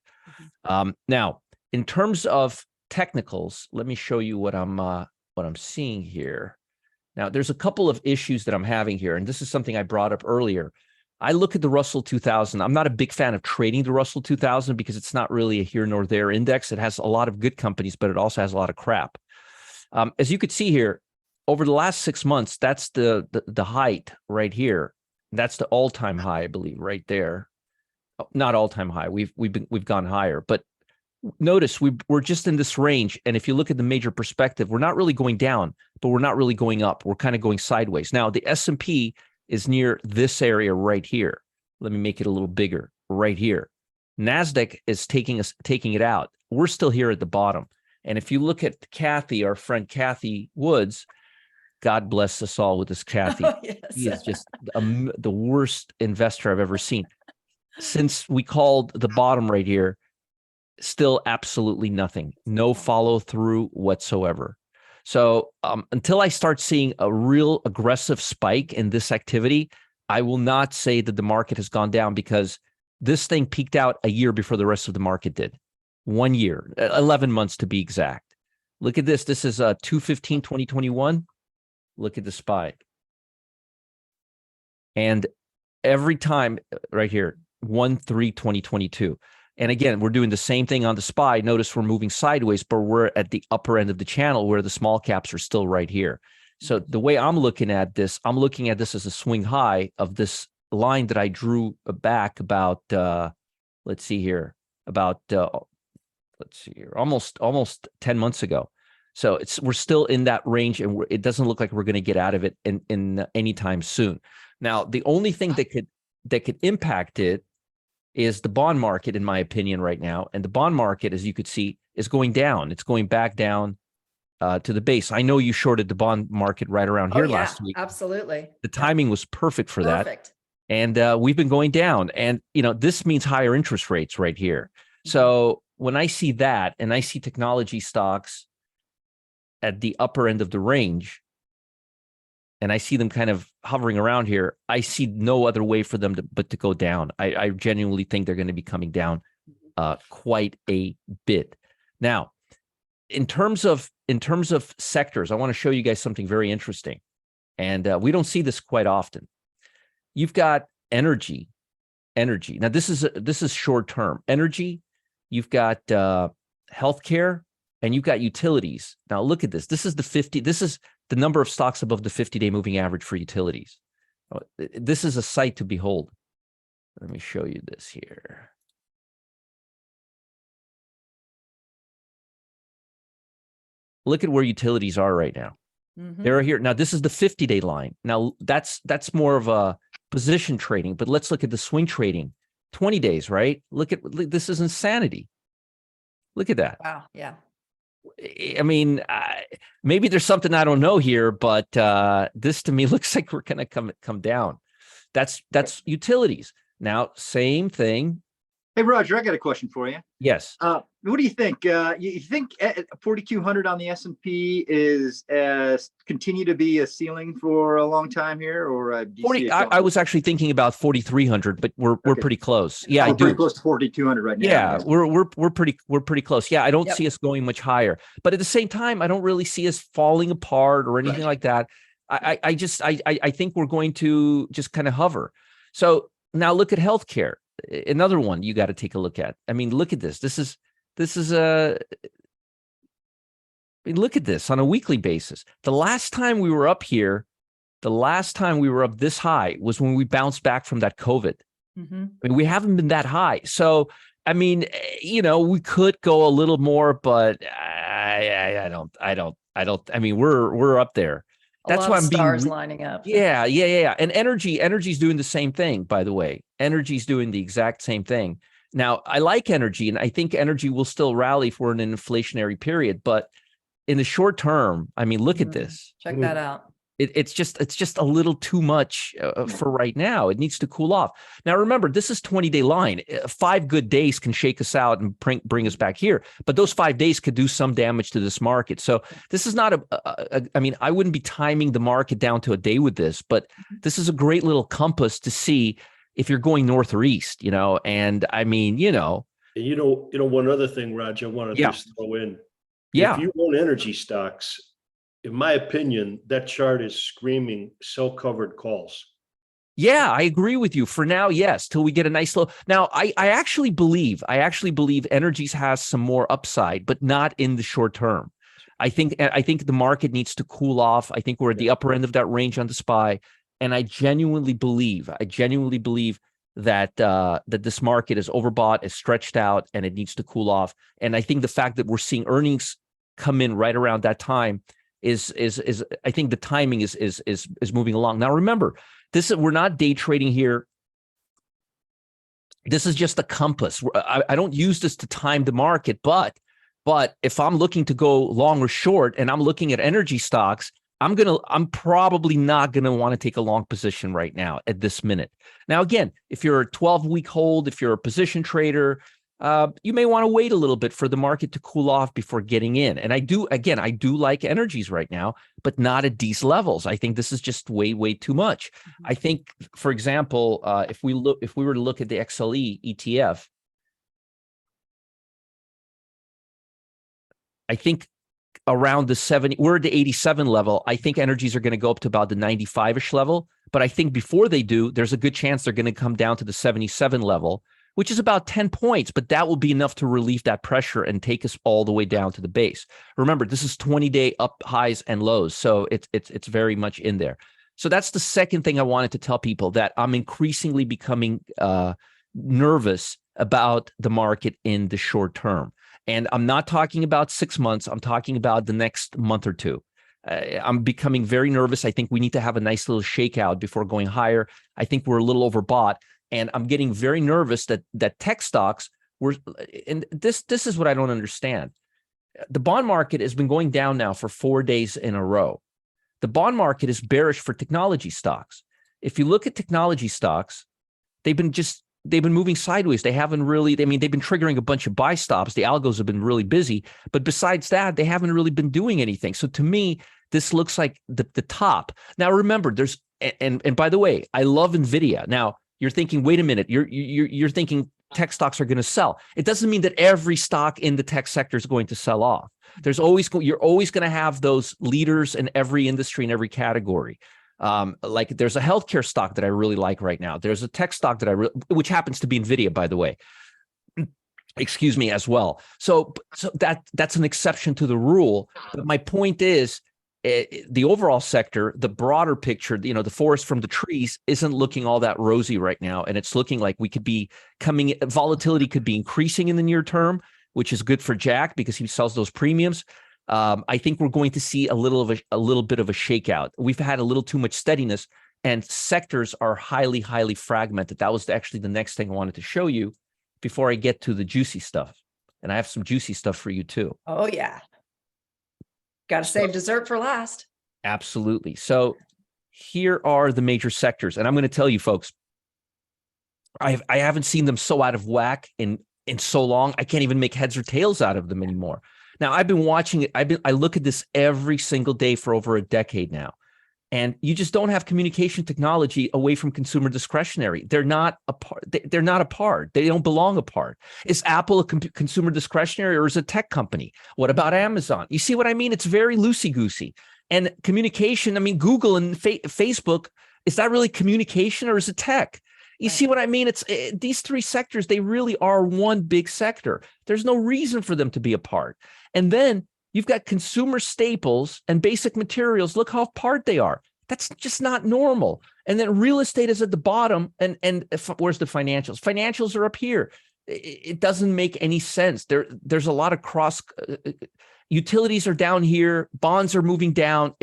Now, in terms of technicals, let me show you what I'm seeing here. Now, there's a couple of issues that I'm having here, and this is something I brought up earlier. I look at the Russell 2000. I'm not a big fan of trading the Russell 2000 because it's not really a here nor there index. It has a lot of good companies, but it also has a lot of crap. As you could see here, over the last 6 months, that's the height right here. That's the all-time high, I believe, right there. Not all-time high. We've gone higher, but notice we're just in this range. And if you look at the major perspective, we're not really going down, but we're not really going up. We're kind of going sideways. Now, the S&P is near this area right here. Let me make it a little bigger right here. NASDAQ is taking it out. We're still here at the bottom. And if you look at Kathy, our friend Kathy Woods, God bless us all with this Kathy. Oh, yes. He is just the worst investor I've ever seen. Since we called the bottom right here, still absolutely nothing. No follow through whatsoever. So until I start seeing a real aggressive spike in this activity, I will not say that the market has gone down because this thing peaked out a year before the rest of the market did. 1 year, 11 months to be exact. Look at this. This is 2/15/2021. Look at the SPY. And every time right here, 1/3/2022. And again, we're doing the same thing on the SPY. Notice we're moving sideways, but we're at the upper end of the channel where the small caps are still right here. So the way I'm looking at this as a swing high of this line that I drew back about, let's see here, almost 10 months ago. So we're still in that range, and it doesn't look like we're going to get out of it in anytime soon. Now, the only thing that could impact it is the bond market, in my opinion, right now. And the bond market, as you could see, is going down. It's going back down to the base. I know you shorted the bond market right around here last week. Absolutely. The timing was perfect for Perfect. that. And we've been going down. And, this means higher interest rates right here. So when I see that and I see technology stocks at the upper end of the range, and I see them kind of hovering around here, I see no other way for them but to go down. I genuinely think they're going to be coming down quite a bit. Now, in terms of sectors, I want to show you guys something very interesting. And we don't see this quite often. You've got energy. Now, this is short term. Energy, you've got healthcare, and you've got utilities. Now, look at this. This is the number of stocks above the 50-day moving average for utilities. This is a sight to behold. Let me show you this here. Look at where utilities are right now. They're here. Now, this is the 50-day line. Now, that's more of a position trading, but let's look at the swing trading. 20 days, right? Look, this is insanity. Look at that. Wow. Yeah. I mean, maybe there's something I don't know here, but this to me looks like we're going to come down. That's utilities. Now, same thing. Hey, Roger, I got a question for you. Yes. What do you think? You think 4,200 on the S&P is continue to be a ceiling for a long time here, or do you see it I was actually thinking about 4,300, but we're pretty close. Yeah, we're pretty close to 4,200 right now. Yeah, we're pretty close. Yeah, I don't see us going much higher, but at the same time, I don't really see us falling apart or anything like that. I think we're going to just kind of hover. So now look at healthcare. Another one you got to take a look at. I mean, look at this. This is I mean, look at this on a weekly basis. The last time we were up here, the last time we were up this high was when we bounced back from that COVID. Mhm. I mean, we haven't been that high. So, I mean, we could go a little more, but I don't. I mean, we're up there. A That's lot why of I'm being stars lining up. yeah. And energy's doing the same thing, by the way. Energy's doing the exact same thing. Now, I like energy, and I think energy will still rally if we're in an inflationary period. But in the short term, I mean, look at this. Check that out. It's just a little too much for right now. It needs to cool off. Now, remember, this is 20-day line. 5 good days can shake us out and bring us back here. But those 5 days could do some damage to this market. So this is not I mean, I wouldn't be timing the market down to a day with this, but this is a great little compass to see if you're going north or east, and I mean, And one other thing, Roger, I want to just throw in. Yeah. If you own energy stocks, in my opinion, that chart is screaming sell covered calls. Yeah, I agree with you. For now, yes, till we get a nice little. Now, I actually believe energies has some more upside, but not in the short term. I think the market needs to cool off. I think we're at the upper end of that range on the SPY, and I genuinely believe that that this market is overbought, is stretched out, and it needs to cool off. And I think the fact that we're seeing earnings come in right around that time is I think the timing is moving along. Now, remember, we're not day trading here. This is just a compass. I don't use this to time the market, but if I'm looking to go long or short and I'm looking at energy stocks, I'm probably not going to want to take a long position right now at this minute. Now, again, if you're a 12-week hold, if you're a position trader, you may want to wait a little bit for the market to cool off before getting in. And I do like energies right now, but not at these levels. I think this is just way too much. I think, for example, if we were to look at the XLE ETF, I think around the 70, we're at the 87 level. I think energies are going to go up to about the 95-ish level. But I think before they do, there's a good chance they're going to come down to the 77 level, which is about 10 points, but that will be enough to relieve that pressure and take us all the way down to the base. Remember, this is 20-day up highs and lows, so it's very much in there. So that's the second thing I wanted to tell people, that I'm increasingly becoming nervous about the market in the short term. And I'm not talking about 6 months. I'm talking about the next month or two. I'm becoming very nervous. I think we need to have a nice little shakeout before going higher. I think we're a little overbought. And I'm getting very nervous that tech stocks were, and this is what I don't understand. The bond market has been going down now for 4 days in a row. The bond market is bearish for technology stocks. If you look at technology stocks, they've been moving sideways. They haven't really, they've been triggering a bunch of buy stops. The algos have been really busy, but besides that, they haven't really been doing anything. So to me, this looks like the top. Now, remember, and by the way, I love NVIDIA. Now, you're thinking, wait a minute, you're thinking tech stocks are going to sell. It doesn't mean that every stock in the tech sector is going to sell off. You're always going to have those leaders in every industry, in every category. Like there's a healthcare stock that I really like right now. There's a tech stock that which happens to be NVIDIA, by the way. Excuse me, as well. So that's an exception to the rule. But my point is, the overall sector, the broader picture, the forest from the trees isn't looking all that rosy right now. And it's looking like we could be volatility could be increasing in the near term, which is good for Jack because he sells those premiums. I think we're going to see a little bit of a shakeout. We've had a little too much steadiness, and sectors are highly fragmented. That was actually the next thing I wanted to show you before I get to the juicy stuff. And I have some juicy stuff for you too. Oh yeah. Got to save dessert for last. Absolutely. So here are the major sectors. And I'm going to tell you folks, I haven't seen them so out of whack in so long. I can't even make heads or tails out of them anymore. Now, I've been watching it. I look at this every single day for over a decade now. And you just don't have communication technology away from consumer discretionary. They're not apart. They're not apart. They don't belong apart. Is Apple a consumer discretionary, or is it a tech company? What about Amazon? You see what I mean? It's very loosey-goosey. And communication, Google and Facebook, is that really communication, or is it tech? You see what I mean? It's these three sectors, they really are one big sector. There's no reason for them to be apart. And then You've got consumer staples and basic materials. Look how apart they are. That's just not normal. And then real estate is at the bottom. And where's the financials? Financials are up here. It doesn't make any sense. There's a lot of utilities are down here. Bonds are moving down.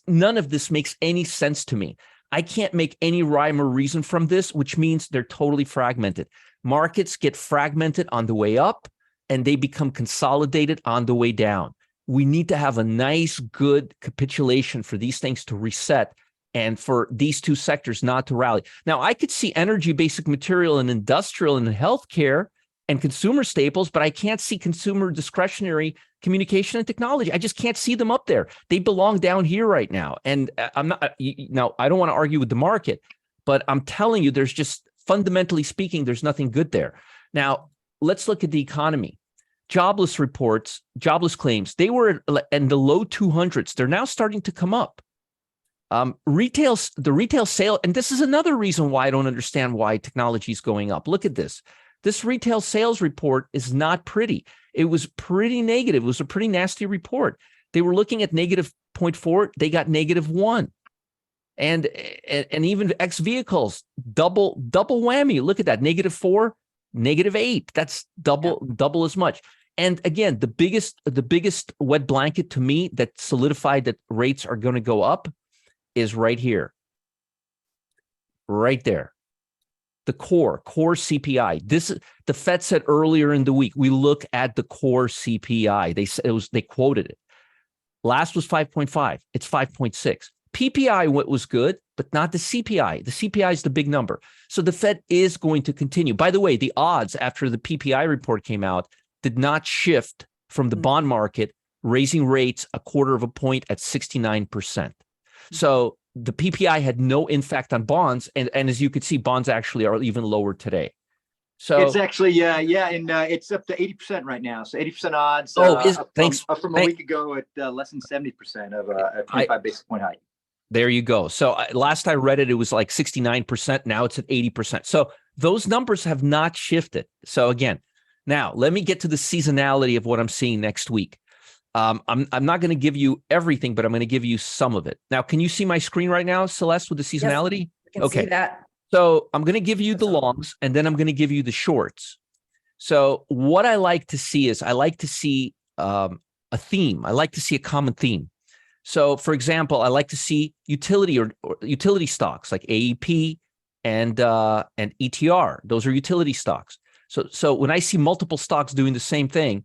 None of this makes any sense to me. I can't make any rhyme or reason from this, which means they're totally fragmented. Markets get fragmented on the way up and they become consolidated on the way down. We need to have a nice, good capitulation for these things to reset and for these two sectors not to rally. Now, I could see energy, basic material, and industrial and healthcare and consumer staples, but I can't see consumer discretionary communication and technology. I just can't see them up there. They belong down here right now. And I don't want to argue with the market, but I'm telling you, there's just, fundamentally speaking, there's nothing good there. Now, let's look at the economy. Jobless reports, jobless claims, they were in the low 200s. They're now starting to come up. The retail sale, and this is another reason why I don't understand why technology is going up. Look at this. This retail sales report is not pretty. It was pretty negative. It was a pretty nasty report. They were looking at negative 0.4. They got negative 1. And even X vehicles, double whammy. Look at that, negative 4, negative 8. That's double as much. And again, the biggest wet blanket to me that solidified that rates are going to go up is right here, right there. The core CPI. The Fed said earlier in the week, we look at the core CPI. They quoted it. Last was 5.5. It's 5.6. PPI was good, but not the CPI. The CPI is the big number. So the Fed is going to continue. By the way, the odds after the PPI report came out did not shift from the bond market, raising rates 1/4 point at 69%. So the PPI had no impact on bonds. And as you could see, bonds actually are even lower today. So it's actually, and it's up to 80% right now. So 80% odds. Thanks. Up from a week ago at less than 70% of a 25 basis point hike. There you go. So last I read it, it was like 69%. Now it's at 80%. So those numbers have not shifted. So again, now let me get to the seasonality of what I'm seeing next week. I'm not going to give you everything, but I'm going to give you some of it. Now, can you see my screen right now, Celeste, with the seasonality? Yes, I can see that. So I'm going to give you the longs, and then I'm going to give you the shorts. So what I like to see is I like to see a theme. I like to see a common theme. So, for example, I like to see utility or utility stocks like AEP and ETR. Those are utility stocks. So when I see multiple stocks doing the same thing,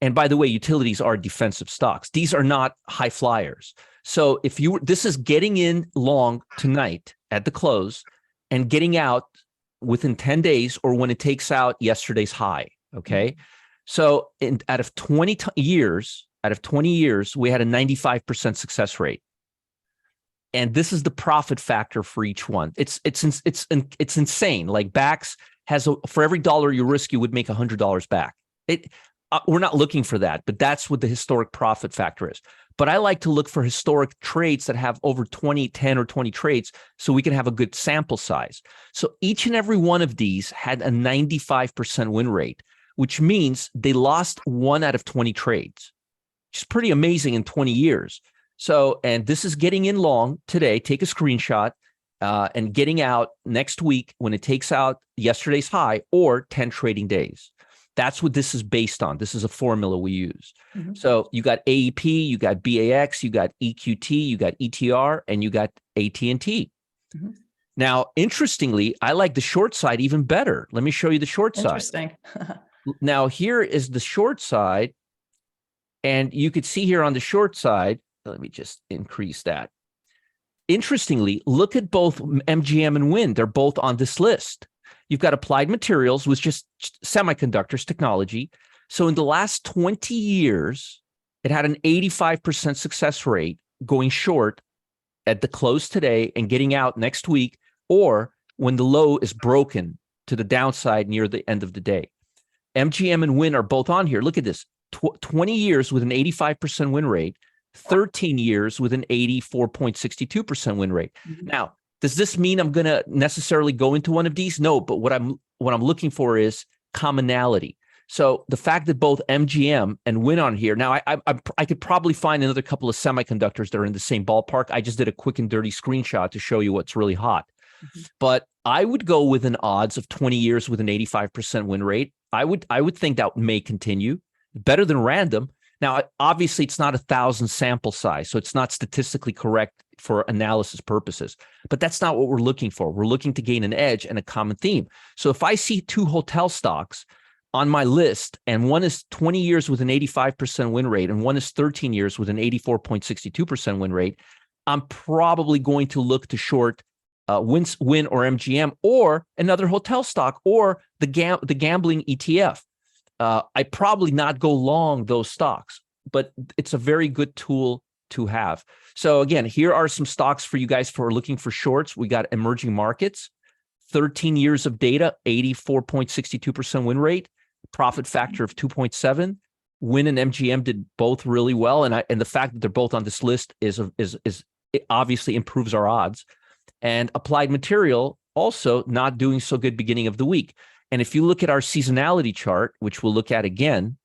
and by the way, utilities are defensive stocks. These are not high flyers. So this is getting in long tonight at the close and getting out within 10 days or when it takes out yesterday's high. Okay. So out of 20 years, we had a 95% success rate. And this is the profit factor for each one. It's insane. Like Bax has for every dollar you risk, you would make $100 back. We're not looking for that, but that's what the historic profit factor is. But I like to look for historic trades that have over 10 or 20 trades so we can have a good sample size. So each and every one of these had a 95% win rate, which means they lost 1 out of 20 trades, which is pretty amazing in 20 years. So, and this is getting in long today. Take a screenshot and getting out next week when it takes out yesterday's high or 10 trading days. That's what this is based on. This is a formula we use. Mm-hmm. So you got AEP, you got BAX, you got EQT, you got ETR, and you got AT&T. Mm-hmm. Now, interestingly, I like the short side even better. Let me show you the short side. Interesting. Now, here is the short side. And you could see here on the short side, let me just increase that. Interestingly, look at both MGM and Win. They're both on this list. You've got Applied Materials, which just semiconductors technology. So in the last 20 years, it had an 85% success rate going short at the close today and getting out next week, or when the low is broken to the downside near the end of the day. MGM and Win are both on here. Look at this, 20 years with an 85% win rate, 13 years with an 84.62% win rate. Mm-hmm. Now, does this mean I'm going to necessarily go into one of these? No, but what I'm looking for is commonality. So the fact that both MGM and Win on here, now I could probably find another couple of semiconductors that are in the same ballpark. I just did a quick and dirty screenshot to show you what's really hot. But I would go with an odds of 20 years with an 85% win rate. I would think that may continue, better than random. Now, obviously, it's not 1,000 sample size, so it's not statistically correct for analysis purposes. But that's not what we're looking for. We're looking to gain an edge and a common theme. So if I see two hotel stocks on my list, and one is 20 years with an 85% win rate, and one is 13 years with an 84.62% win rate, I'm probably going to look to short Win or MGM or another hotel stock or the gambling ETF. I probably not go long those stocks, but it's a very good tool to have. So again, here are some stocks for you guys for looking for shorts. We got emerging markets, 13 years of data, 84.62% win rate, profit factor of 2.7. Win and MGM did both really well, and the fact that they're both on this list is it obviously improves our odds. And Applied Material also not doing so good beginning of the week. And if you look at our seasonality chart, which we'll look at again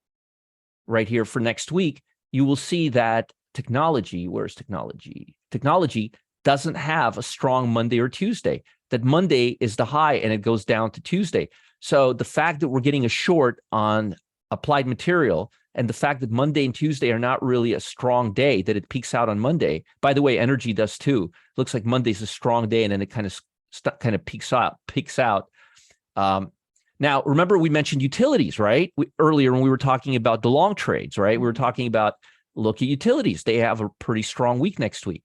right here for next week, you will see that technology, where's technology? Technology doesn't have a strong Monday or Tuesday. That Monday is the high and it goes down to Tuesday. So the fact that we're getting a short on Applied Material and the fact that Monday and Tuesday are not really a strong day, that it peaks out on Monday. By the way, energy does too. Looks like Monday's a strong day and then it kind of peaks out. Now, remember we mentioned utilities, right? Earlier when we were talking about the long trades, right? We were talking about look at utilities. They have a pretty strong week next week.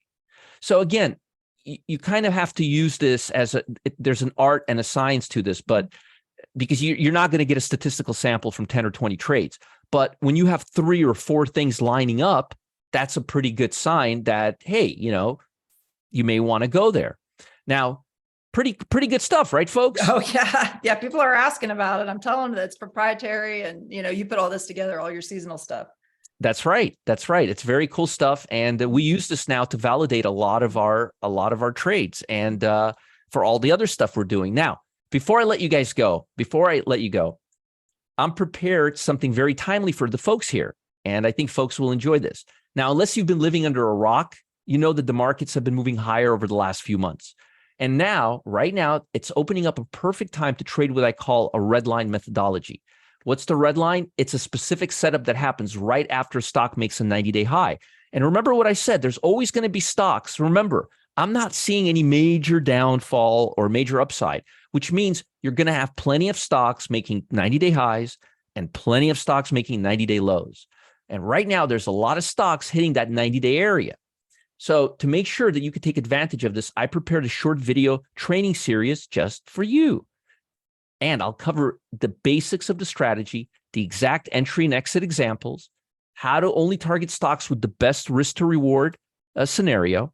So again, you kind of have to use this as there's an art and a science to this, but because you're not going to get a statistical sample from 10 or 20 trades. But when you have 3 or 4 things lining up, that's a pretty good sign that, hey, you may want to go there. Now, pretty good stuff, right, folks? Oh, yeah. Yeah. People are asking about it. I'm telling them that it's proprietary and, you put all this together, all your seasonal stuff. That's right. That's right. It's very cool stuff. And we use this now to validate a lot of our trades and for all the other stuff we're doing. Now, before I let you guys go, I'm prepared something very timely for the folks here. And I think folks will enjoy this. Now, unless you've been living under a rock, you know that the markets have been moving higher over the last few months. And now, right now, it's opening up a perfect time to trade what I call a Redline methodology. What's the Redline? It's a specific setup that happens right after a stock makes a 90-day high. And remember what I said, there's always going to be stocks. Remember, I'm not seeing any major downfall or major upside, which means you're going to have plenty of stocks making 90-day highs and plenty of stocks making 90-day lows. And right now, there's a lot of stocks hitting that 90-day area. So to make sure that you can take advantage of this, I prepared a short video training series just for you. And I'll cover the basics of the strategy, the exact entry and exit examples, how to only target stocks with the best risk to reward scenario,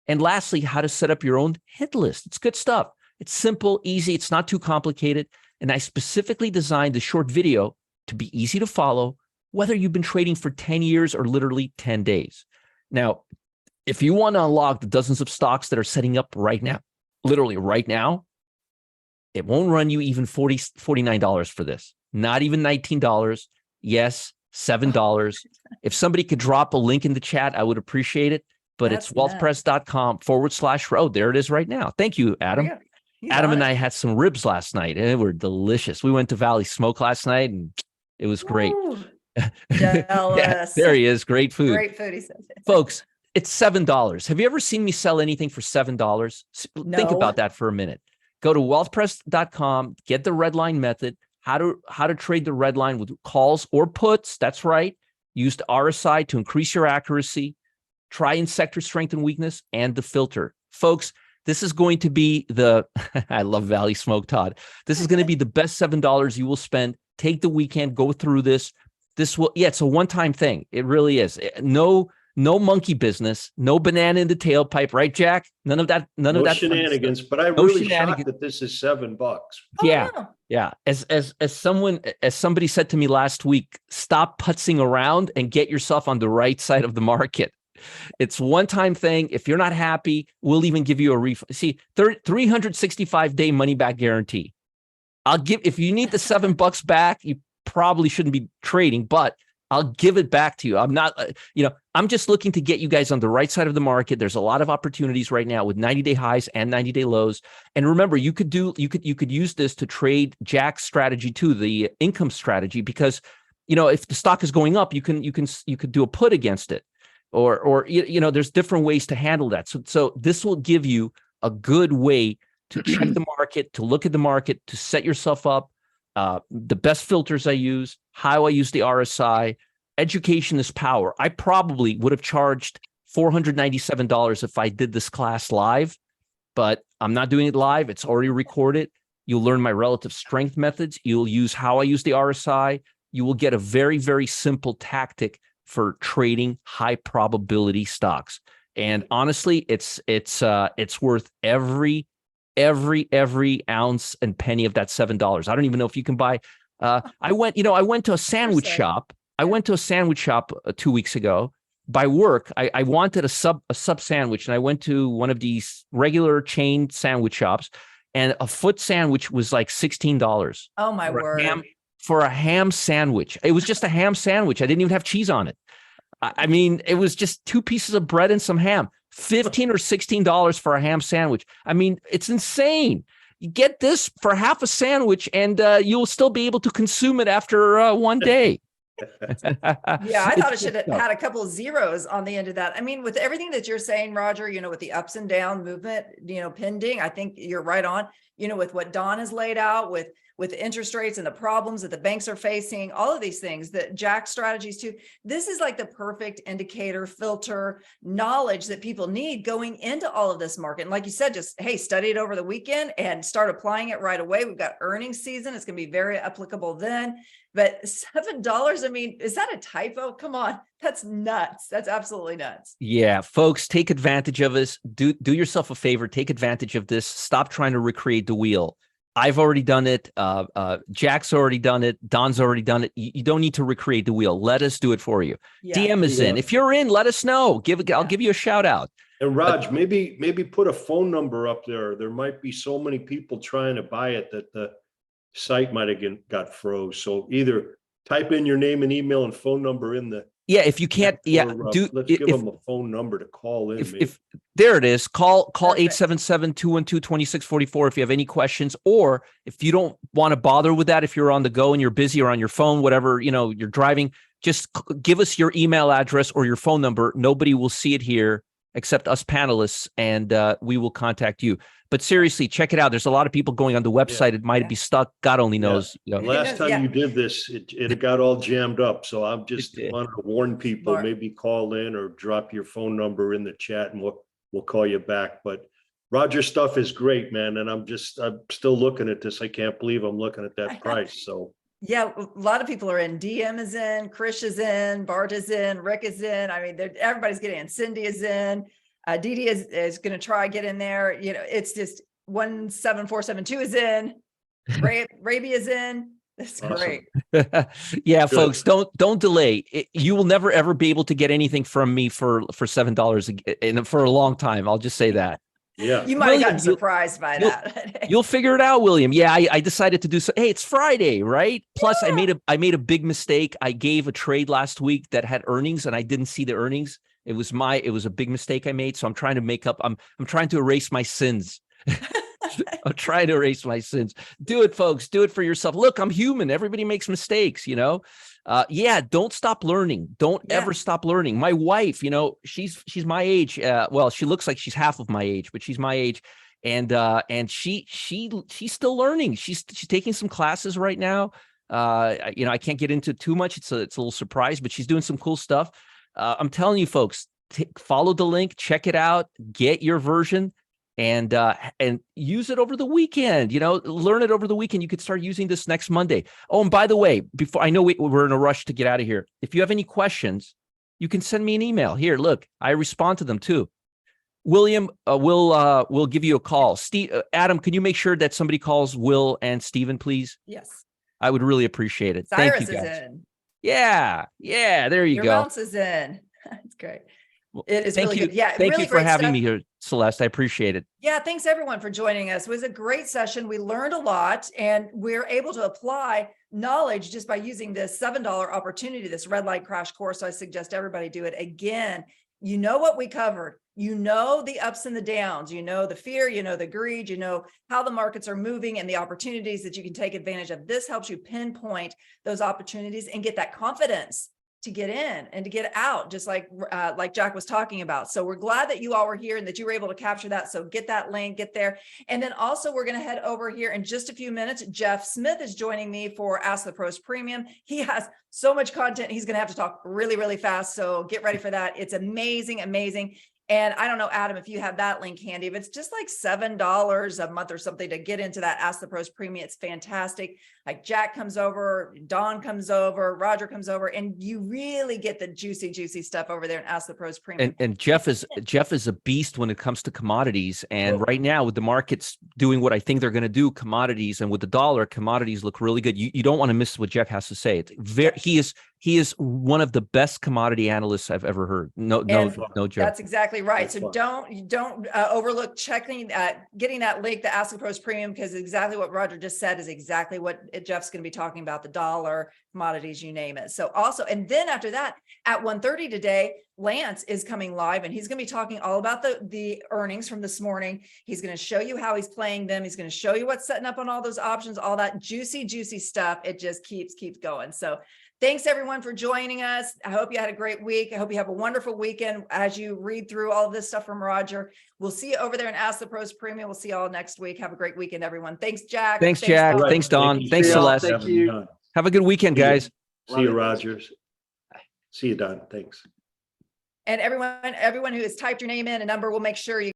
and lastly, how to set up your own hit list. It's good stuff. It's simple, easy. It's not too complicated. And I specifically designed the short video to be easy to follow, whether you've been trading for 10 years or literally 10 days. Now, if you want to unlock the dozens of stocks that are setting up right now, literally right now, it won't run you even $49 for this. Not even $19. Yes, $7. If somebody could drop a link in the chat, I would appreciate it. But it's wealthpress.com/row. There it is right now. Thank you, Adam. Adam and I had some ribs last night and they were delicious. We went to Valley Smoke last night and it was great. Jealous. Yeah, there he is. Great food. Great food, he says. Folks, it's $7. Have you ever seen me sell anything for $7? No. Think about that for a minute. Go to wealthpress.com, get the Redline method, how to trade the Redline with calls or puts. That's right. Use the RSI to increase your accuracy. Try in sector strength and weakness and the filter. Folks, this is going to be I love Valley Smoke, Todd. This is going to be the best $7 you will spend. Take the weekend, go through this. It's a one-time thing. It really is. No monkey business, no banana in the tailpipe, right, Jack? None of that. None of that shenanigans. But I'm really shocked that this is $7. Yeah, yeah. As somebody said to me last week, stop putzing around and get yourself on the right side of the market. It's one-time thing. If you're not happy, we'll even give you a refund. See, 365-day money-back guarantee. If you need the $7 back, probably shouldn't be trading, but I'll give it back to you. I'm not, I'm just looking to get you guys on the right side of the market. There's a lot of opportunities right now with 90-day highs and 90-day lows. And remember, you could use this to trade Jack's strategy too, the income strategy, because if the stock is going up, you could do a put against it, or there's different ways to handle that. So this will give you a good way to check the market, to look at the market, to set yourself up. The best filters I use, how I use the RSI. Education is power. I probably would have charged $497 if I did this class live, but I'm not doing it live. It's already recorded. You'll learn my relative strength methods. You'll use how I use the RSI. You will get a very, very simple tactic for trading high probability stocks. And honestly, it's worth every ounce and penny of that $7. I don't even know if you can buy. I went to a sandwich shop. I went to a sandwich shop 2 weeks ago by work. I wanted a sub sandwich, and I went to one of these regular chain sandwich shops, and a foot sandwich was like $16. Oh my word. For a ham sandwich. It was just a ham sandwich. I didn't even have cheese on it. I mean, it was just 2 pieces of bread and some ham. $15 or $16 for a ham sandwich. I mean, it's insane. You get this for half a sandwich, and you'll still be able to consume it after one day. Yeah, I thought it should have had a couple of zeros on the end of that. I mean, with everything that you're saying, Roger, with the ups and down movement, pending, I think you're right on, with what Don has laid out with interest rates and the problems that the banks are facing, all of these things that Jack strategies too. This is like the perfect indicator, filter, knowledge that people need going into all of this market. And like you said, just, hey, study it over the weekend and start applying it right away. We've got earnings season. It's going to be very applicable then. But $7, I mean, is that a typo? Come on. That's nuts. That's absolutely nuts. Yeah, folks, take advantage of this. Do yourself a favor. Take advantage of this. Stop trying to recreate the wheel. I've already done it. Jack's already done it. Don's already done it. You don't need to recreate the wheel. Let us do it for you. Yeah. DM is in. If you're in, let us know. I'll give you a shout out. And Raj, maybe put a phone number up there. There might be so many people trying to buy it that the site might have got froze. So either type in your name and email and phone number in the. Yeah, if you can't, let's give them a phone number to call in. If there it is, call 877-212-2644 if you have any questions, or if you don't want to bother with that, if you're on the go and you're busy or on your phone, whatever, you're driving, just give us your email address or your phone number. Nobody will see it here except us panelists, and we will contact you. But seriously, check it out. There's a lot of people going on the website. Yeah. It might be stuck. God only knows. Last time you did this, it got all jammed up. So I'm just wanted to warn people, maybe call in or drop your phone number in the chat, and we'll call you back. But Roger's stuff is great, man. And I'm still looking at this. I can't believe I'm looking at that price. So yeah, a lot of people are in. DM is in, Krish is in, Bart is in, Rick is in. I mean, everybody's getting in. Cindy is in. Didi is going to try get in there. It's just 17472 is in. Raby is in. That's great. Yeah, good. Folks, don't delay. You will never ever be able to get anything from me for $7 for a long time. I'll just say that. Yeah, you might have gotten surprised by that. You'll figure it out, William. Yeah, I decided to do so. Hey, it's Friday, right? Plus, I made a big mistake. I gave a trade last week that had earnings, and I didn't see the earnings. It was a big mistake I made. So I'm trying to make up. I'm trying to erase my sins. I'm trying to erase my sins. Do it, folks. Do it for yourself. Look, I'm human. Everybody makes mistakes, don't stop learning. Don't ever stop learning. My wife, she's my age. Well, she looks like she's half of my age, but she's my age. And she's still learning. She's taking some classes right now. I can't get into too much. It's a little surprise, but she's doing some cool stuff. I'm telling you, folks, follow the link, check it out, get your version, and use it over the weekend. Learn it over the weekend. You could start using this next Monday. Oh, and by the way, before I know we're in a rush to get out of here, if you have any questions, you can send me an email. Here, look, I respond to them too. William, we'll give you a call. Adam, can you make sure that somebody calls Will and Stephen, please? Yes, I would really appreciate it. Cyrus Thank you, guys. is in. Yeah, there you go. Your bounce is in. That's great. It is Thank really you. good. Yeah. Thank really you for great having stuff. me here, Celeste. I appreciate it. Yeah, thanks everyone for joining us. It was a great session. We learned a lot and we're able to apply knowledge just by using this $7 opportunity, this Redline crash course. So I suggest everybody do it again. You know what we covered. You know the ups and the downs, you know the fear, you know the greed, you know how the markets are moving and the opportunities that you can take advantage of. This helps you pinpoint those opportunities and get that confidence to get in and to get out, just like Jack was talking about. So we're glad that you all were here and that you were able to capture that. So get that link, get there. And then also we're going to head over here in just a few minutes. Jeff Smith is joining me for Ask the Pros Premium. He has so much content. He's going to have to talk really, really fast. So get ready for that. It's amazing, amazing. And I don't know, Adam, if you have that link handy, if it's just like $7 a month or something to get into that Ask the Pros Premium, it's fantastic. Like Jack comes over, Don comes over, Roger comes over, and you really get the juicy, juicy stuff over there and Ask the Pros Premium. And Jeff is a beast when it comes to commodities. And right now, with the markets doing what I think they're going to do, commodities, and with the dollar, commodities look really good. You don't want to miss what Jeff has to say. It's very he is one of the best commodity analysts I've ever heard. No joke. That's exactly right. So don't overlook checking getting that link, the Ask the Pros Premium, because exactly what Roger just said is exactly what Jeff's going to be talking about, the dollar, commodities, you name it. So also, and then after that, at 1:30 today, Lance is coming live and he's going to be talking all about the earnings from this morning. He's going to show you how he's playing them. He's going to show you what's setting up on all those options, all that juicy, juicy stuff. It just keeps going. So thanks everyone for joining us. I hope you had a great week. I hope you have a wonderful weekend as you read through all of this stuff from Roger. We'll see you over there and Ask the Pros Premium. We'll see you all next week. Have a great weekend, everyone. Thanks, Jack. Thanks, Jack. Don. Thanks, Don. Thank you. Thanks, See y'all. Celeste. Thank you. Have a good weekend, guys. See you, Rogers. See you, Don. Thanks. And everyone who has typed your name in a number, we'll make sure you